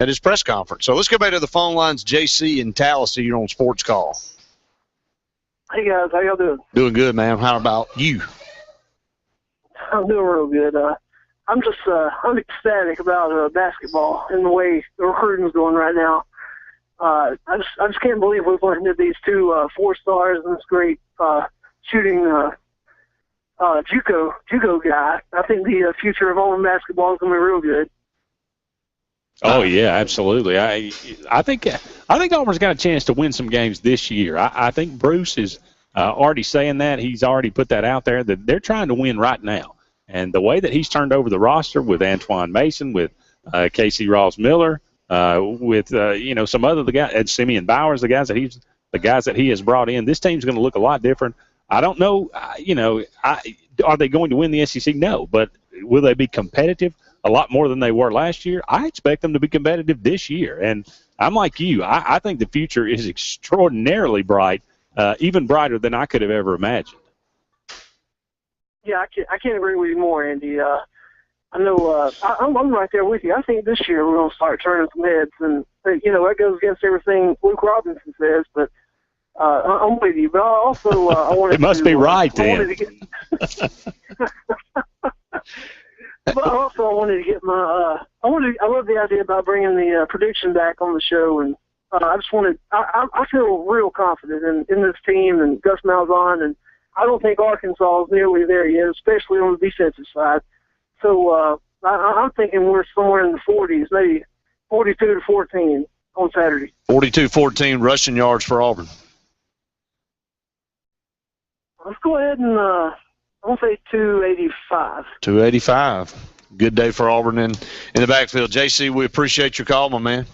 at his press conference. So let's go back to the phone lines. JC and Tallahassee, you're on Sports Call. Hey, guys. How y'all doing? Doing good, man. How about you? I'm doing real good. I'm I'm ecstatic about basketball and the way the recruiting's going right now. I just can't believe we've learned that these 2 4-stars and this great shooting JUCO guy. I think the future of Auburn basketball is going to be real good. Oh yeah, absolutely. I think Auburn's got a chance to win some games this year. I think Bruce is already saying that. He's already put that out there that they're trying to win right now. And the way that he's turned over the roster with Antoine Mason, with Casey Ross-Miller, with some other guys, and Simeon Bowers, the guys that he has brought in, this team's going to look a lot different. I don't know. Are they going to win the SEC? No, but will they be competitive? A lot more than they were last year. I expect them to be competitive this year. And I'm like you. I think the future is extraordinarily bright, even brighter than I could have ever imagined. Yeah, I can't agree with you more, Andy. I know I'm right there with you. I think this year we're going to start turning some heads. And, that goes against everything Luke Robinson says. But I'm with you. But also I wanted it must to, be right, then. But also, I wanted to get my. I love the idea about bringing the prediction back on the show, and I feel real confident in this team and Gus Malzahn, and I don't think Arkansas is nearly there yet, especially on the defensive side. So I'm thinking we're somewhere in the 40s, maybe 42-14 on Saturday. 42-14 rushing yards for Auburn. Let's go ahead and. I'm going to say 285. 285. Good day for Auburn in the backfield. JC, we appreciate your call, my man.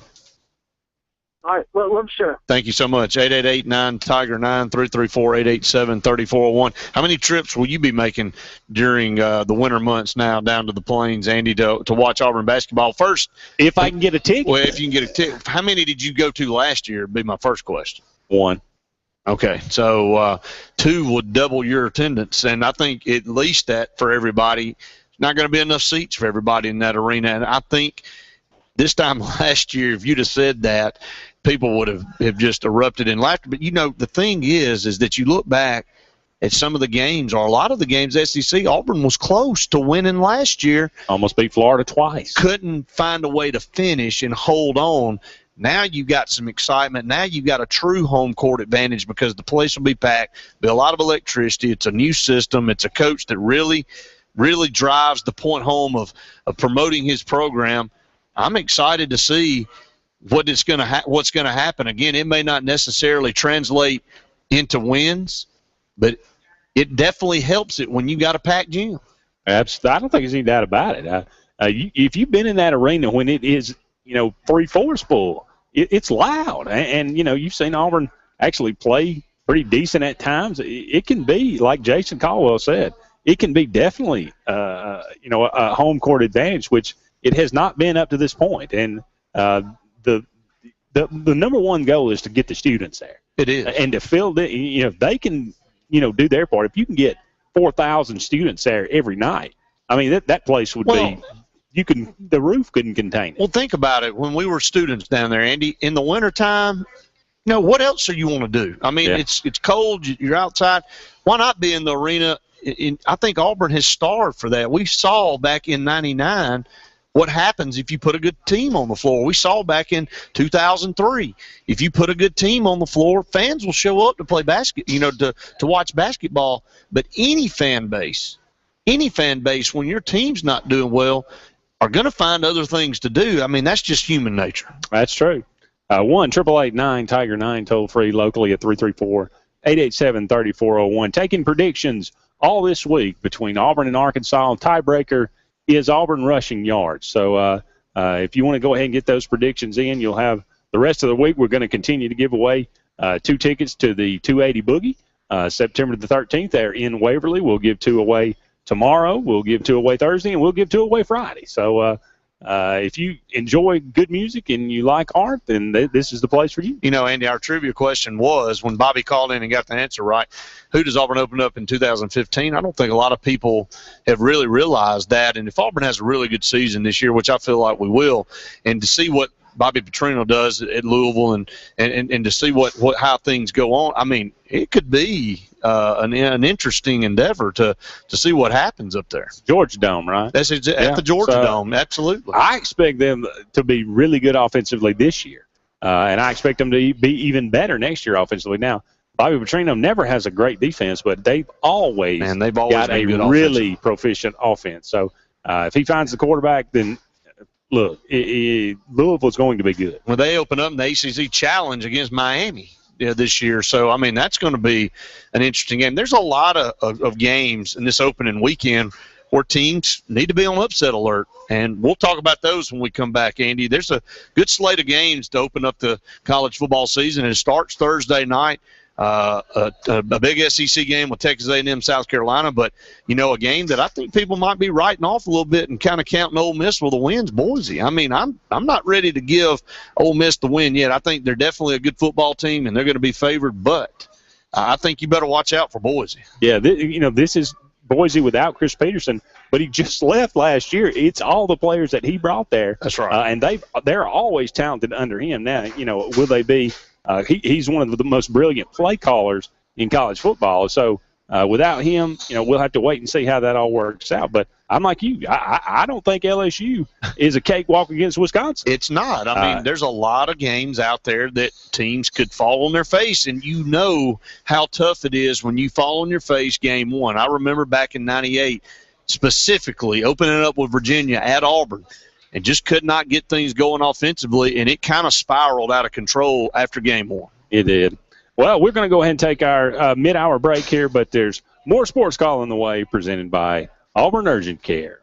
All right. Well, sure. Thank you so much. 888-9-TIGER-9, 334-887-3401. How many trips will you be making during the winter months now down to the Plains, Andy, to watch Auburn basketball? First, if I can get a ticket. Well, if you can get a ticket. How many did you go to last year would be my first question. 1. Okay, so 2 would double your attendance, and I think at least that for everybody, not going to be enough seats for everybody in that arena. And I think this time last year, if you'd have said that, people would have just erupted in laughter. But, the thing is that you look back at some of the games, or a lot of the games, SEC, Auburn was close to winning last year. Almost beat Florida twice. Couldn't find a way to finish and hold on. Now you got some excitement. Now you got a true home court advantage because the place will be packed. There'll be a lot of electricity. It's a new system. It's a coach that really, really drives the point home of promoting his program. I'm excited to see what's going to happen. Again, it may not necessarily translate into wins, but it definitely helps it when you got a packed gym. Absolutely. I don't think there's any doubt about it. If you've been in that arena when it is, 3/4 full, it's loud. And, you've seen Auburn actually play pretty decent at times. It can be, like Jason Caldwell said, it can be definitely, a home court advantage, which it has not been up to this point. And the number one goal is to get the students there. It is. And to fill if they can, do their part. If you can get 4,000 students there every night, I mean, that place would be the roof couldn't contain it. Well, think about it. When we were students down there, Andy, in the wintertime, what else do you want to do? I mean, it's cold. You're outside. Why not be in the arena? I think Auburn has starved for that. We saw back in '99 what happens if you put a good team on the floor. We saw back in 2003, if you put a good team on the floor, fans will show up to play to watch basketball. But any fan base, when your team's not doing well, are going to find other things to do. I mean, that's just human nature. That's true. 1-888-9-TIGER-9 toll free locally at 334-887-3401. Taking predictions all this week between Auburn and Arkansas. Tiebreaker is Auburn rushing yards. So if you want to go ahead and get those predictions in, you'll have the rest of the week. We're going to continue to give away 2 tickets to the 280 Boogie September the 13th there in Waverly. We'll give 2 away tomorrow. We'll give 2 away Thursday, and we'll give 2 away Friday. So if you enjoy good music and you like art, then this is the place for you. Andy, our trivia question was, when Bobby called in and got the answer right, who does Auburn open up in 2015? I don't think a lot of people have really realized that. And if Auburn has a really good season this year, which I feel like we will, and to see what Bobby Petrino does at Louisville and to see how things go on, I mean, it could be an interesting endeavor to see what happens up there. Georgia Dome, right? That's at the Georgia Dome, absolutely. I expect them to be really good offensively this year, and I expect them to be even better next year offensively. Now, Bobby Petrino never has a great defense, but they've always got a really proficient offense. So if he finds the quarterback, then look, Louisville's going to be good. Well, they open up in the ACC Challenge against Miami this year. So, I mean, that's going to be an interesting game. There's a lot of games in this opening weekend where teams need to be on upset alert, and we'll talk about those when we come back, Andy. There's a good slate of games to open up the college football season, and it starts Thursday night. A big SEC game with Texas A&M, South Carolina, but a game that I think people might be writing off a little bit and kind of counting Ole Miss with the wins, Boise. I mean, I'm not ready to give Ole Miss the win yet. I think they're definitely a good football team and they're going to be favored, but I think you better watch out for Boise. Yeah, this is Boise without Chris Peterson, but he just left last year. It's all the players that he brought there. That's right, and they're always talented under him. Now, will they be? He's one of the most brilliant play callers in college football. So without him, we'll have to wait and see how that all works out. But I'm like you. I don't think LSU is a cakewalk against Wisconsin. It's not. I mean, there's a lot of games out there that teams could fall on their face, and you know how tough it is when you fall on your face game one. I remember back in '98 specifically opening up with Virginia at Auburn, and just could not get things going offensively, and it kind of spiraled out of control after game one. It did. Well, we're going to go ahead and take our mid-hour break here, but there's more Sports Call on the way presented by Auburn Urgent Care.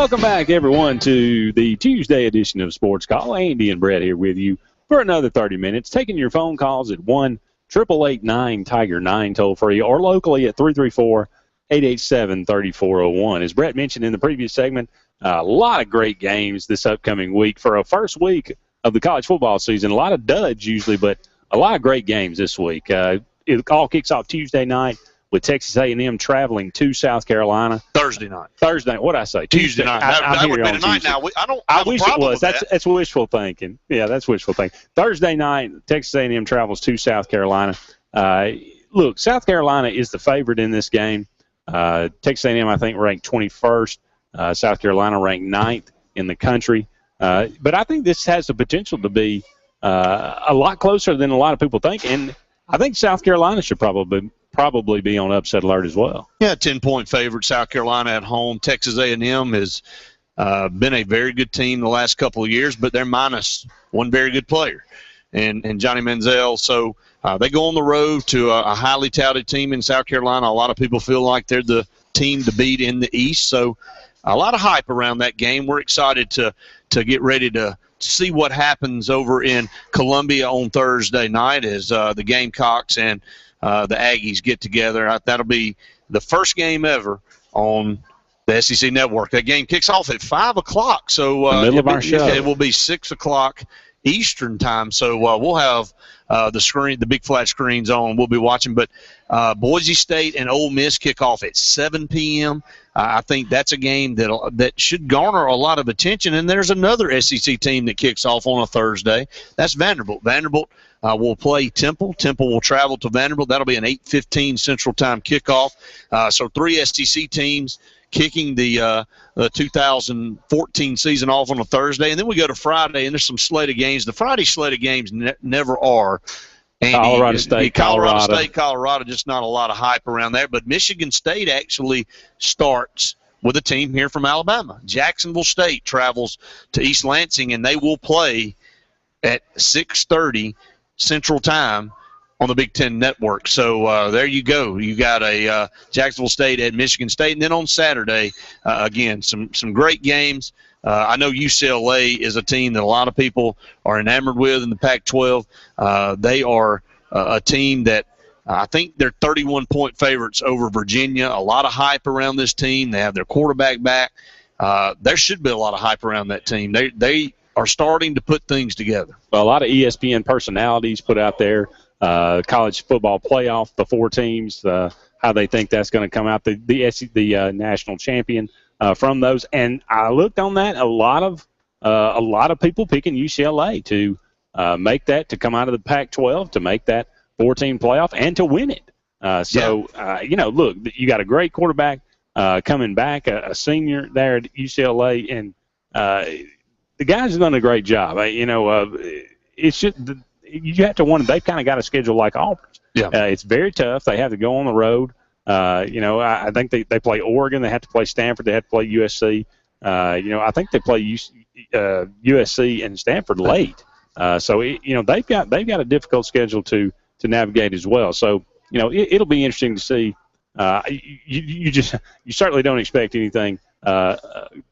Welcome back, everyone, to the Tuesday edition of Sports Call. Andy and Brett here with you for another 30 minutes, taking your phone calls at 1-888-9-TIGER-9 toll-free or locally at 334-887-3401. As Brett mentioned in the previous segment, a lot of great games this upcoming week. For a first week of the college football season, a lot of duds usually, but a lot of great games this week. It all kicks off Tuesday night with Texas A&M traveling to South Carolina. Thursday night. What'd I say? Tuesday night. That would be tonight now. I wish it was. That's wishful thinking. Yeah, that's wishful thinking. Thursday night, Texas A&M travels to South Carolina. Look, South Carolina is the favorite in this game. Texas A&M, I think, ranked 21st. South Carolina ranked 9th in the country. But I think this has the potential to be a lot closer than a lot of people think. And I think South Carolina should probably be on upset alert as well. Yeah, 10-point favorite, South Carolina at home. Texas A&M has been a very good team the last couple of years, but they're minus one very good player, and Johnny Manziel. So they go on the road to a highly touted team in South Carolina. A lot of people feel like they're the team to beat in the East. So a lot of hype around that game. We're excited to get ready to see what happens over in Columbia on Thursday night as the Gamecocks and the Aggies get together. That'll be the first game ever on the SEC Network. That game kicks off at 5 o'clock. So the middle of our show. It will be 6 o'clock Eastern time. So we'll have the big flat screens on. We'll be watching. But Boise State and Ole Miss kick off at 7 p.m. I think that's a game that should garner a lot of attention. And there's another SEC team that kicks off on a Thursday. That's Vanderbilt. Vanderbilt will play Temple. Temple will travel to Vanderbilt. That'll be an 8:15 Central Time kickoff. So 3 SEC teams kicking the 2014 season off on a Thursday. And then we go to Friday, and there's some slate of games. The Friday slate of games never are. Colorado State, Colorado, just not a lot of hype around there. But Michigan State actually starts with a team here from Alabama. Jacksonville State travels to East Lansing, and they will play at 6:30 Central Time on the Big Ten Network. So there you go. You got a Jacksonville State at Michigan State. And then on Saturday, again, some great games. I know UCLA is a team that a lot of people are enamored with in the Pac-12. They are a team that I think they're 31-point favorites over Virginia. A lot of hype around this team. They have their quarterback back. There should be a lot of hype around that team. They are starting to put things together. Well, a lot of ESPN personalities put out there college football playoff, the 4 teams, how they think that's going to come out, the national champion from those. And I looked on that, a lot of people picking UCLA to make that, to come out of the Pac-12, to make that 4-team playoff, and to win it. Look, you got a great quarterback coming back, a senior there at UCLA, and the guys have done a great job. It's just you have to wonder. They've kind of got a schedule like Auburn's. Yeah, it's very tough. They have to go on the road. I think they play Oregon. They have to play Stanford. They have to play USC. I think they play USC and Stanford late. So they've got a difficult schedule to navigate as well. So it'll be interesting to see. You certainly don't expect anything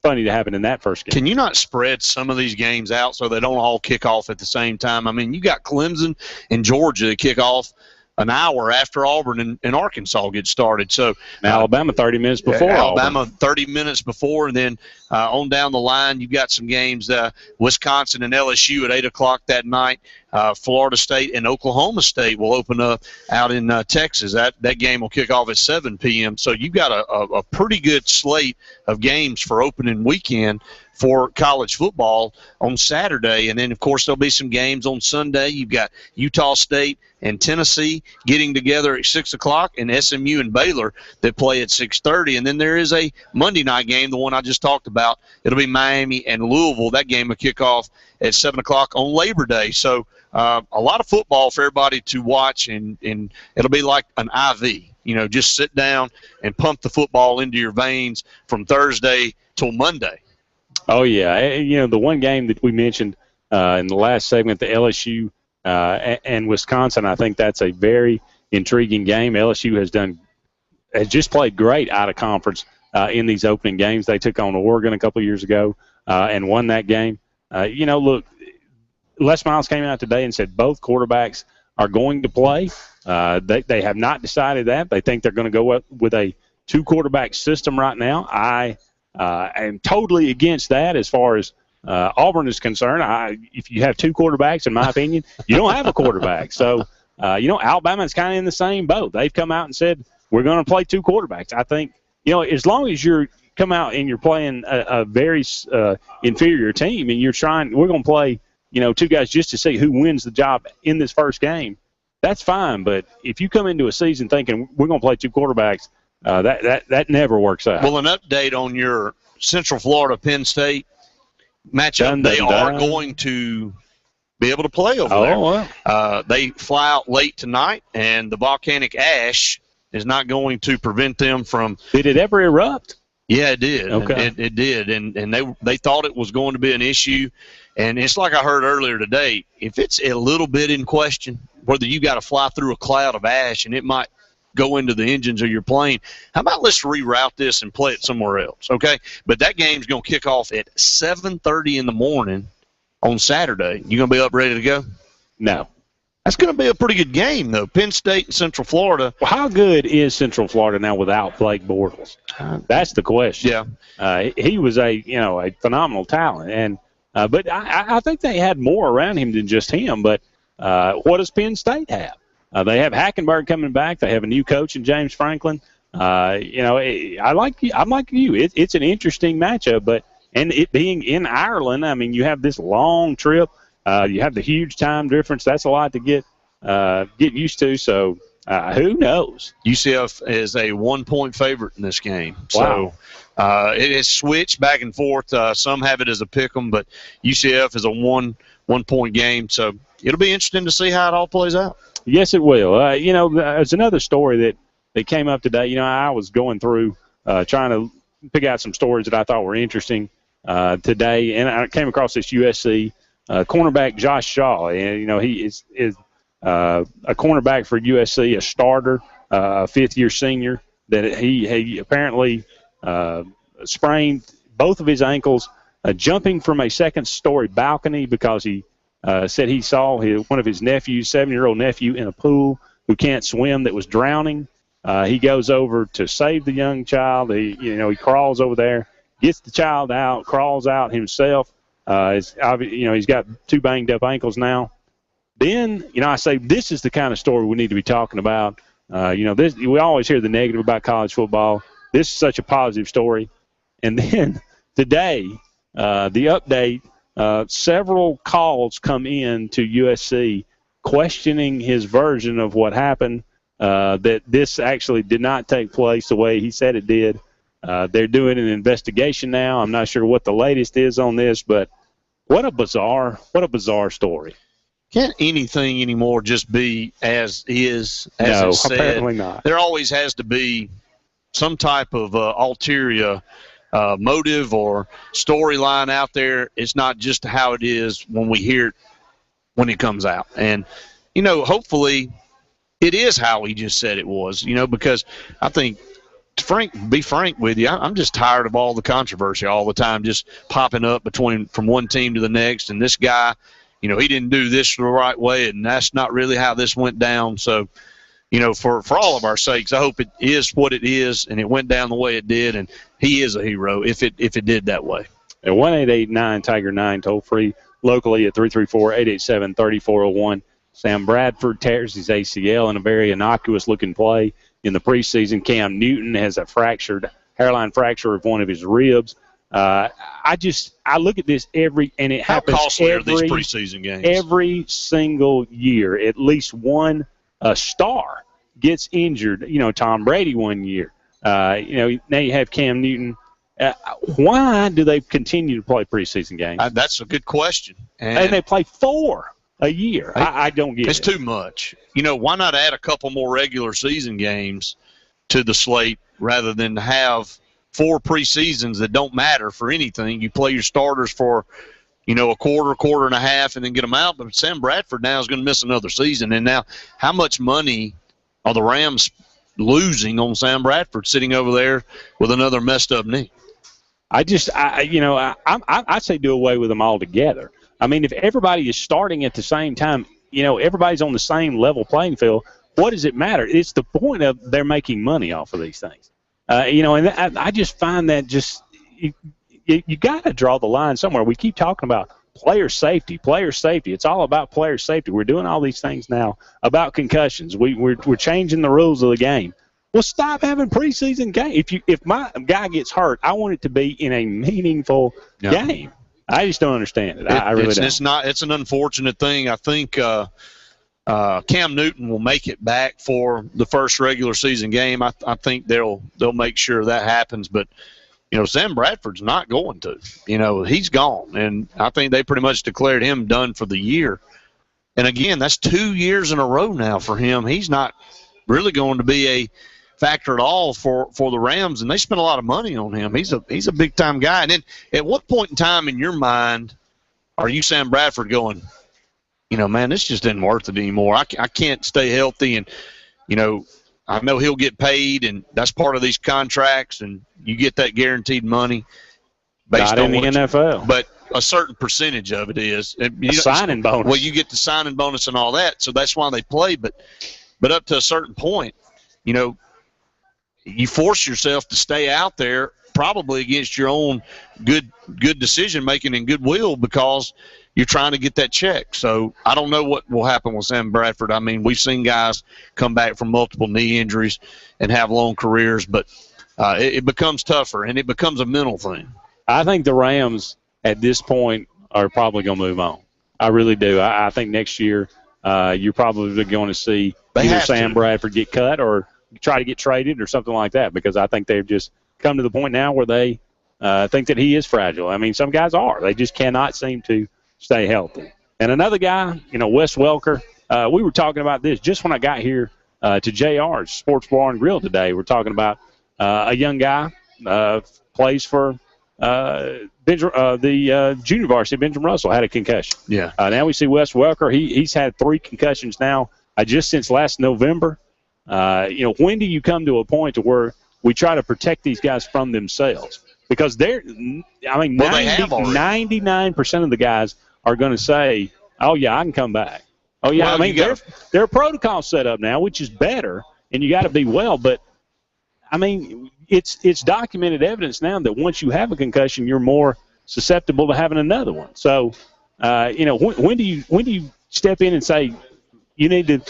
funny to happen in that first game. Can you not spread some of these games out so they don't all kick off at the same time? I mean, you got Clemson and Georgia that kick off an hour after Auburn and Arkansas get started. So Alabama 30 minutes before Alabama Auburn. 30 minutes before, and then on down the line you've got some games, Wisconsin and LSU at 8 o'clock that night. Florida State and Oklahoma State will open up out in Texas. That game will kick off at 7 p.m. So you've got a pretty good slate of games for opening weekend for college football on Saturday. And then, of course, there'll be some games on Sunday. You've got Utah State and Tennessee getting together at 6 o'clock, and SMU and Baylor that play at 6:30. And then there is a Monday night game, the one I just talked about. It'll be Miami and Louisville. That game will kick off at 7 o'clock on Labor Day. So a lot of football for everybody to watch, and it'll be like an IV. Just sit down and pump the football into your veins from Thursday till Monday. Oh, yeah. The one game that we mentioned in the last segment, the LSU and Wisconsin, I think that's a very intriguing game. LSU has just played great out of conference in these opening games. They took on Oregon a couple of years ago and won that game. Look, Les Miles came out today and said both quarterbacks are going to play. They have not decided that. They think they're going to go up with a 2-quarterback system right now. I am totally against that as far as Auburn is concerned. If you have 2 quarterbacks, in my opinion, you don't have a quarterback. So, Alabama's kind of in the same boat. They've come out and said, we're going to play 2 quarterbacks. I think, as long as you're come out and you're playing a very inferior team and we're going to play, 2 guys just to see who wins the job in this first game, that's fine. But if you come into a season thinking we're going to play 2 quarterbacks, that never works out. Well, an update on your Central Florida Penn State matchup. They are going to be able to play over there. Wow. They fly out late tonight, and the volcanic ash is not going to prevent them from. Did it ever erupt? Yeah, it did. Okay. It did, and they thought it was going to be an issue. And it's like I heard earlier today, if it's a little bit in question, whether you got to fly through a cloud of ash and it might go into the engines of your plane, how about let's reroute this and play it somewhere else, okay? But that game's going to kick off at 7:30 in the morning on Saturday. You going to be up ready to go? No. That's going to be a pretty good game, though. Penn State and Central Florida. Well, how good is Central Florida now without Blake Bortles? That's the question. Yeah. He was a phenomenal talent, and but I think they had more around him than just him. But what does Penn State have? They have Hackenberg coming back. They have a new coach in James Franklin. I'm like you. It's an interesting matchup, and it being in Ireland, I mean, you have this long trip. You have the huge time difference. That's a lot to get used to. So who knows? UCF is a 1-point favorite in this game. Wow. So it has switched back and forth. Some have it as a pick 'em, but UCF is a one-point game. So it'll be interesting to see how it all plays out. Yes, it will. There's another story that came up today. I was going through trying to pick out some stories that I thought were interesting today, and I came across this USC cornerback Josh Shaw. And, he is a cornerback for USC, a starter, a fifth-year senior, that he apparently sprained both of his ankles jumping from a second-story balcony because he said he saw one of his nephews, 7-year-old nephew, in a pool who can't swim that was drowning. He goes over to save the young child. He crawls over there, gets the child out, crawls out himself. He's got 2 banged-up ankles now. Then, I say this is the kind of story we need to be talking about. We always hear the negative about college football. This is such a positive story. And then today, the update, several calls come in to USC questioning his version of what happened, that this actually did not take place the way he said it did. They're doing an investigation now. I'm not sure what the latest is on this, but what a bizarre story. Can't anything anymore just be as is, as no, it's said? Apparently not. There always has to be some type of ulterior motive or storyline out there. It's not just how it is when we hear it when it comes out. And, hopefully it is how he just said it was, because I think, be frank with you, I'm just tired of all the controversy all the time just popping up from one team to the next. And this guy, he didn't do this the right way, and that's not really how this went down. So, for all of our sakes, I hope it is what it is, and it went down the way it did, and he is a hero if it did that way. At 1-888-9-TIGER-9, toll free locally at 334-887-3401. Sam Bradford tears his ACL in a very innocuous-looking play in the preseason. Cam Newton has a hairline fracture of one of his ribs. I look at this and it happens How costly are these preseason games? Every single year. At least one star gets injured. Tom Brady one year. Now you have Cam Newton. Why do they continue to play preseason games? That's a good question. And they play 4 a year. I don't get it. It's too much. Why not add a couple more regular season games to the slate rather than have 4 preseasons that don't matter for anything? You play your starters for, a quarter and a half, and then get them out. But Sam Bradford now is going to miss another season. And now how much money are the Rams losing on Sam Bradford sitting over there with another messed up knee. I say do away with them altogether. I mean, if everybody is starting at the same time, everybody's on the same level playing field, what does it matter? It's the point of they're making money off of these things. And I just find that you got to draw the line somewhere. We keep talking about player safety. It's all about player safety. We're doing all these things now about concussions. We're changing the rules of the game. Well, stop having preseason games. If my guy gets hurt, I want it to be in a meaningful game. I just don't understand it. I really don't. It's an unfortunate thing. I think Cam Newton will make it back for the first regular season game. I think they'll make sure that happens. But Sam Bradford's not going to. He's gone, and I think they pretty much declared him done for the year. And again, that's 2 years in a row now for him. He's not really going to be a factor at all for the Rams, and they spent a lot of money on him. He's a big time guy. And then, at what point in time in your mind are you Sam Bradford going, man, this just isn't worth it anymore. I can't stay healthy, and I know he'll get paid, and that's part of these contracts, and you get that guaranteed money based on the NFL. But a certain percentage of it is signing bonus. Well, you get the signing bonus and all that, so that's why they play. But up to a certain point, you force yourself to stay out there, probably against your own good decision making and goodwill, because you're trying to get that check. So I don't know what will happen with Sam Bradford. I mean, we've seen guys come back from multiple knee injuries and have long careers, but it becomes tougher, and it becomes a mental thing. I think the Rams at this point are probably going to move on. I really do. I think next year you're probably going to see either Sam Bradford get cut or try to get traded or something like that, because I think they've just come to the point now where they think that he is fragile. I mean, some guys are. They just cannot seem to stay healthy. And another guy, Wes Welker, we were talking about this just when I got here to JR's Sports Bar and Grill today. We're talking about a young guy, plays for the junior varsity. Benjamin Russell had a concussion. Yeah. Now we see Wes Welker. He's had 3 concussions now just since last November. When do you come to a point to where we try to protect these guys from themselves? Because 99% of the guys are going to say, oh, yeah, I can come back. Oh, yeah, well, there are protocols set up now, which is better, and you got to be well. But, it's documented evidence now that once you have a concussion, you're more susceptible to having another one. So, when do you step in and say, you need to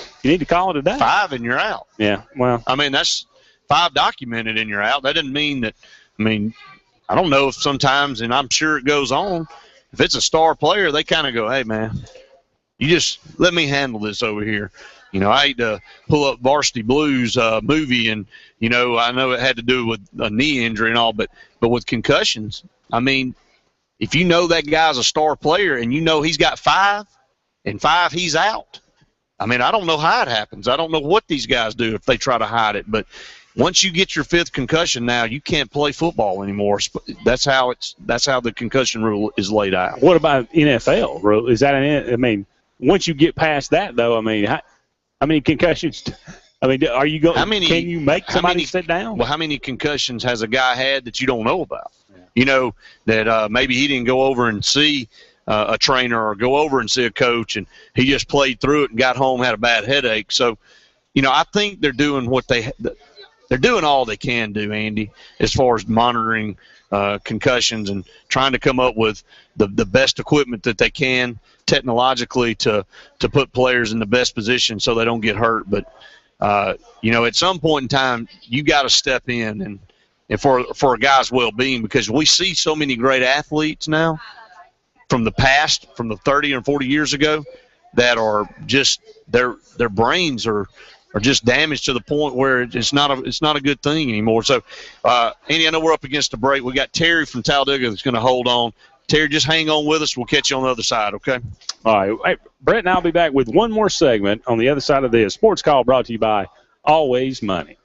call it a day? 5 and you're out. Yeah, well. That's 5 documented and you're out. That doesn't mean that – I don't know if sometimes, and I'm sure it goes on, if it's a star player, they kind of go, hey, man, you just let me handle this over here. I hate to pull up Varsity Blues movie, and, I know it had to do with a knee injury and all, but with concussions, if you know that guy's a star player and he's got 5, and 5 he's out, I don't know how it happens. I don't know what these guys do if they try to hide it, but once you get your 5th concussion now, you can't play football anymore. That's how the concussion rule is laid out. What about NFL rule? Is that once you get past that, though, how many concussions? Are you going? Can you make somebody sit down? Well, how many concussions has a guy had that you don't know about? Yeah. That maybe he didn't go over and see a trainer or go over and see a coach, and he just played through it and got home, had a bad headache. So, I think they're doing they're doing all they can do, Andy, as far as monitoring concussions and trying to come up with the best equipment that they can technologically to put players in the best position so they don't get hurt. But, at some point in time, you got to step in and for a guy's well-being, because we see so many great athletes now from the past, from the 30 or 40 years ago, that are just their brains are just damaged to the point where it's not a good thing anymore. So, Andy, I know we're up against a break. We got Terry from Talladega that's going to hold on. Terry, just hang on with us. We'll catch you on the other side, okay? All right. Hey, Brett and I will be back with one more segment on the other side of this. Sports Call brought to you by Always Money.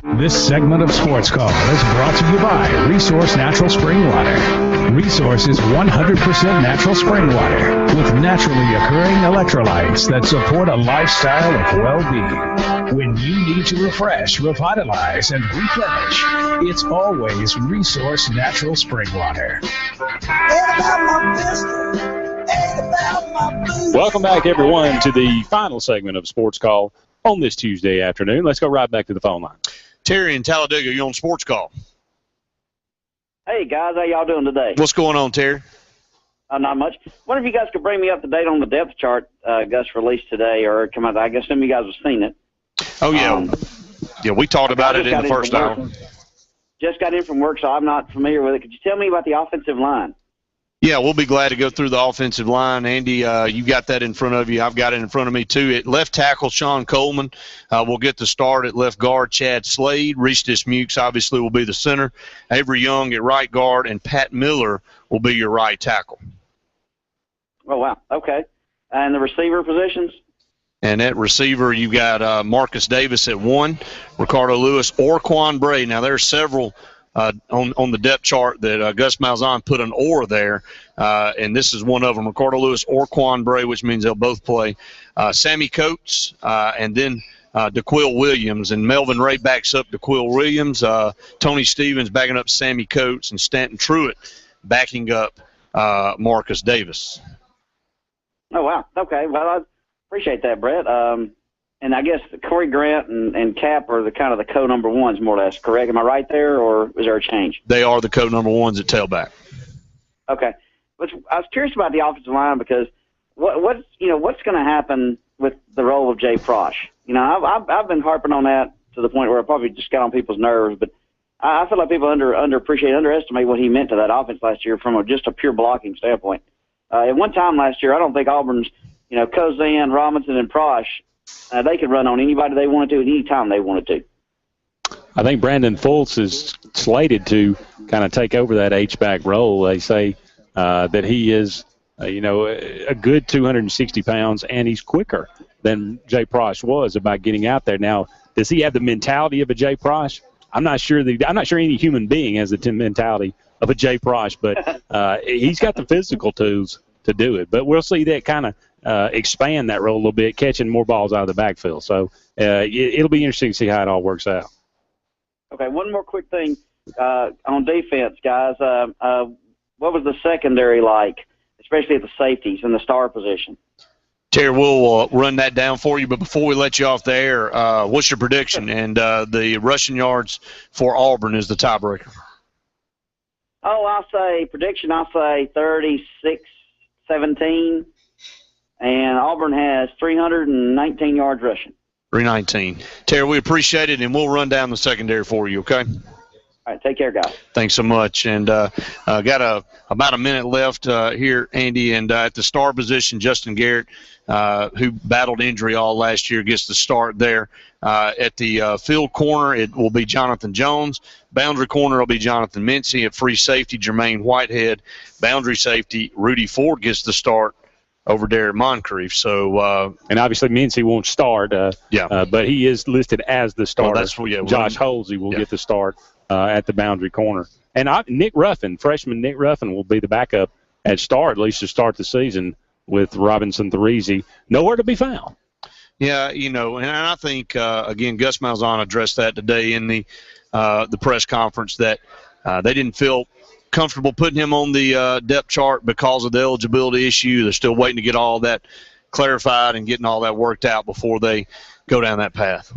This segment of Sports Call is brought to you by Resource Natural Spring Water. Resource is 100% natural spring water with naturally occurring electrolytes that support a lifestyle of well-being. When you need to refresh, revitalize, and replenish, it's always Resource Natural Spring Water. Welcome back, everyone, to the final segment of Sports Call on this Tuesday afternoon. Let's go right back to the phone line. Terry in Talladega, you on Sports Call. Hey, guys. How y'all doing today? What's going on, Terry? Not much. Wonder if you guys could bring me up to date on the depth chart Gus released today, or come out. I guess some of you guys have seen it. Oh, yeah. Yeah, we talked about it in the first hour. Just got in from work, so I'm not familiar with it. Could you tell me about the offensive line? Yeah, we'll be glad to go through the offensive line. Andy, you got that in front of you. I've got it in front of me, too. At left tackle, Sean Coleman will get the start. At left guard, Chad Slade. Reese Dismukes obviously will be the center. Avery Young at right guard, and Pat Miller will be your right tackle. Oh, wow. Okay. And the receiver positions? And at receiver, you got Marcus Davis at 1, Ricardo Lewis, or Quan Bray. Now, there are several on the depth chart that Gus Malzahn put an or there, and this is one of them, Ricardo Lewis or Quan Bray, which means they'll both play. Sammy Coates, and then DeQuill Williams, and Melvin Ray backs up DeQuill Williams, Tony Stevens backing up Sammy Coates, and Stanton Truitt backing up Marcus Davis. Oh, wow. Okay. Well, I appreciate that, Brett. And I guess Corey Grant and Cap are the kind of the co-number ones, more or less, correct? Am I right there, or is there a change? They are the co-number ones at tailback. Okay. But I was curious about the offensive line because what's going to happen with the role of Jay Prosch? I've been harping on that to the point where I probably just got on people's nerves, but I feel like people underestimate what he meant to that offense last year from just a pure blocking standpoint. At one time last year, I don't think Auburn's, Kozan, Robinson, and Prosch, they could run on anybody they wanted to at any time they wanted to. I think Brandon Fultz is slated to kind of take over that H-back role. They say that he is, a good 260 pounds, and he's quicker than Jay Prosch was about getting out there. Now, does he have the mentality of a Jay Prosch? I'm not sure any human being has the mentality of a Jay Prosch, but he's got the physical tools to do it. But we'll see that kind of expand that role a little bit, catching more balls out of the backfield. So it'll be interesting to see how it all works out. Okay, one more quick thing on defense, guys. What was the secondary like, especially at the safeties and the star position? Terry, we'll run that down for you, but before we let you off the air, what's your prediction? And the rushing yards for Auburn is the tiebreaker. Oh, I'll say 36-17, and Auburn has 319 yards rushing. 319. Terry, we appreciate it, and we'll run down the secondary for you, okay? All right, take care, guys. Thanks so much. And got about a minute left here, Andy. And at the star position, Justin Garrett, who battled injury all last year, gets the start there. At the field corner, it will be Jonathan Jones. Boundary corner will be Jonathan Mincy. At free safety, Jermaine Whitehead. Boundary safety, Rudy Ford gets the start over there at Moncrief. So, and obviously Mincy won't start. But he is listed as the starter. Josh Holsey will get the start at the boundary corner. And freshman Nick Ruffin will be the backup at start, at least to start the season, with Robinson Threese nowhere to be found. Yeah, and I think, again, Gus Malzahn addressed that today in the press conference, that they didn't feel comfortable putting him on the depth chart because of the eligibility issue. They're still waiting to get all that clarified and getting all that worked out before they go down that path.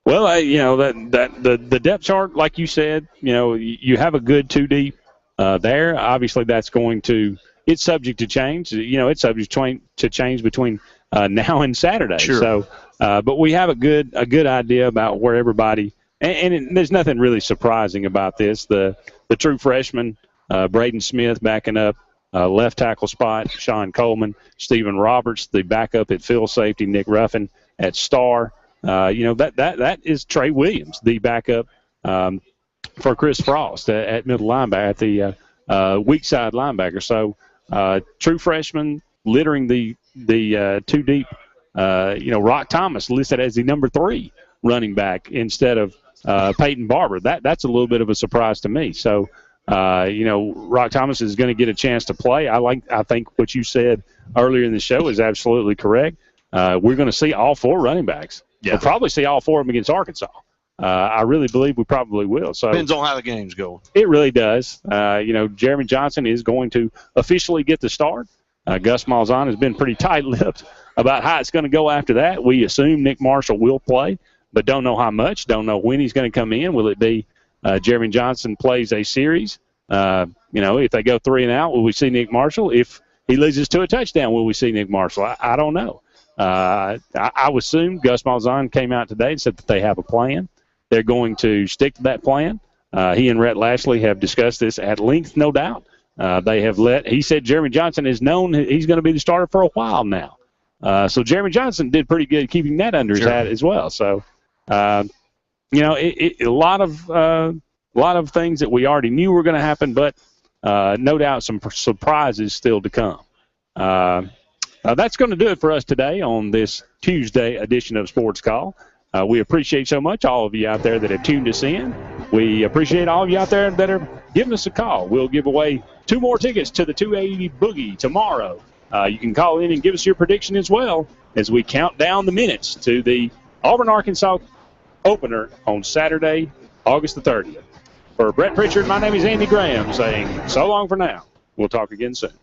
Well, the depth chart, like you said, you have a good two deep there. Obviously, it's subject to change. It's subject to change between now and Saturday. Sure. So, but we have a good idea about where everybody. And there's nothing really surprising about this. The true freshman, Braden Smith backing up left tackle spot, Sean Coleman, Stephen Roberts, the backup at field safety, Nick Ruffin at star. That is Trey Williams, the backup for Chris Frost at middle linebacker, at the weak side linebacker. So true freshman littering the two deep. Rock Thomas listed as the number 3 running back instead of Peyton Barber. That's a little bit of a surprise to me. So, Rock Thomas is going to get a chance to play. I think what you said earlier in the show is absolutely correct. We're going to see all 4 running backs. Yeah. We'll probably see all 4 of them against Arkansas. I really believe we probably will. So depends on how the game's going. It really does. Jeremy Johnson is going to officially get the start. Gus Malzahn has been pretty tight-lipped about how it's going to go after that. We assume Nick Marshall will play, but don't know how much, don't know when he's going to come in. Will it be Jeremy Johnson plays a series? If they go 3 and out, will we see Nick Marshall? If he loses to a touchdown, will we see Nick Marshall? I don't know. I would assume Gus Malzahn came out today and said that they have a plan. They're going to stick to that plan. He and Rhett Lashley have discussed this at length, no doubt. He said Jeremy Johnson is known he's going to be the starter for a while now. So Jeremy Johnson did pretty good keeping that under his hat as well. So, a lot of things that we already knew were going to happen, but no doubt some surprises still to come. That's going to do it for us today on this Tuesday edition of Sports Call. We appreciate so much all of you out there that have tuned us in. We appreciate all of you out there that are giving us a call. We'll give away 2 more tickets to the 280 Boogie tomorrow. You can call in and give us your prediction as well as we count down the minutes to the Auburn-Arkansas opener on Saturday, August the 30th. For Brett Pritchard, my name is Andy Graham saying so long for now. We'll talk again soon.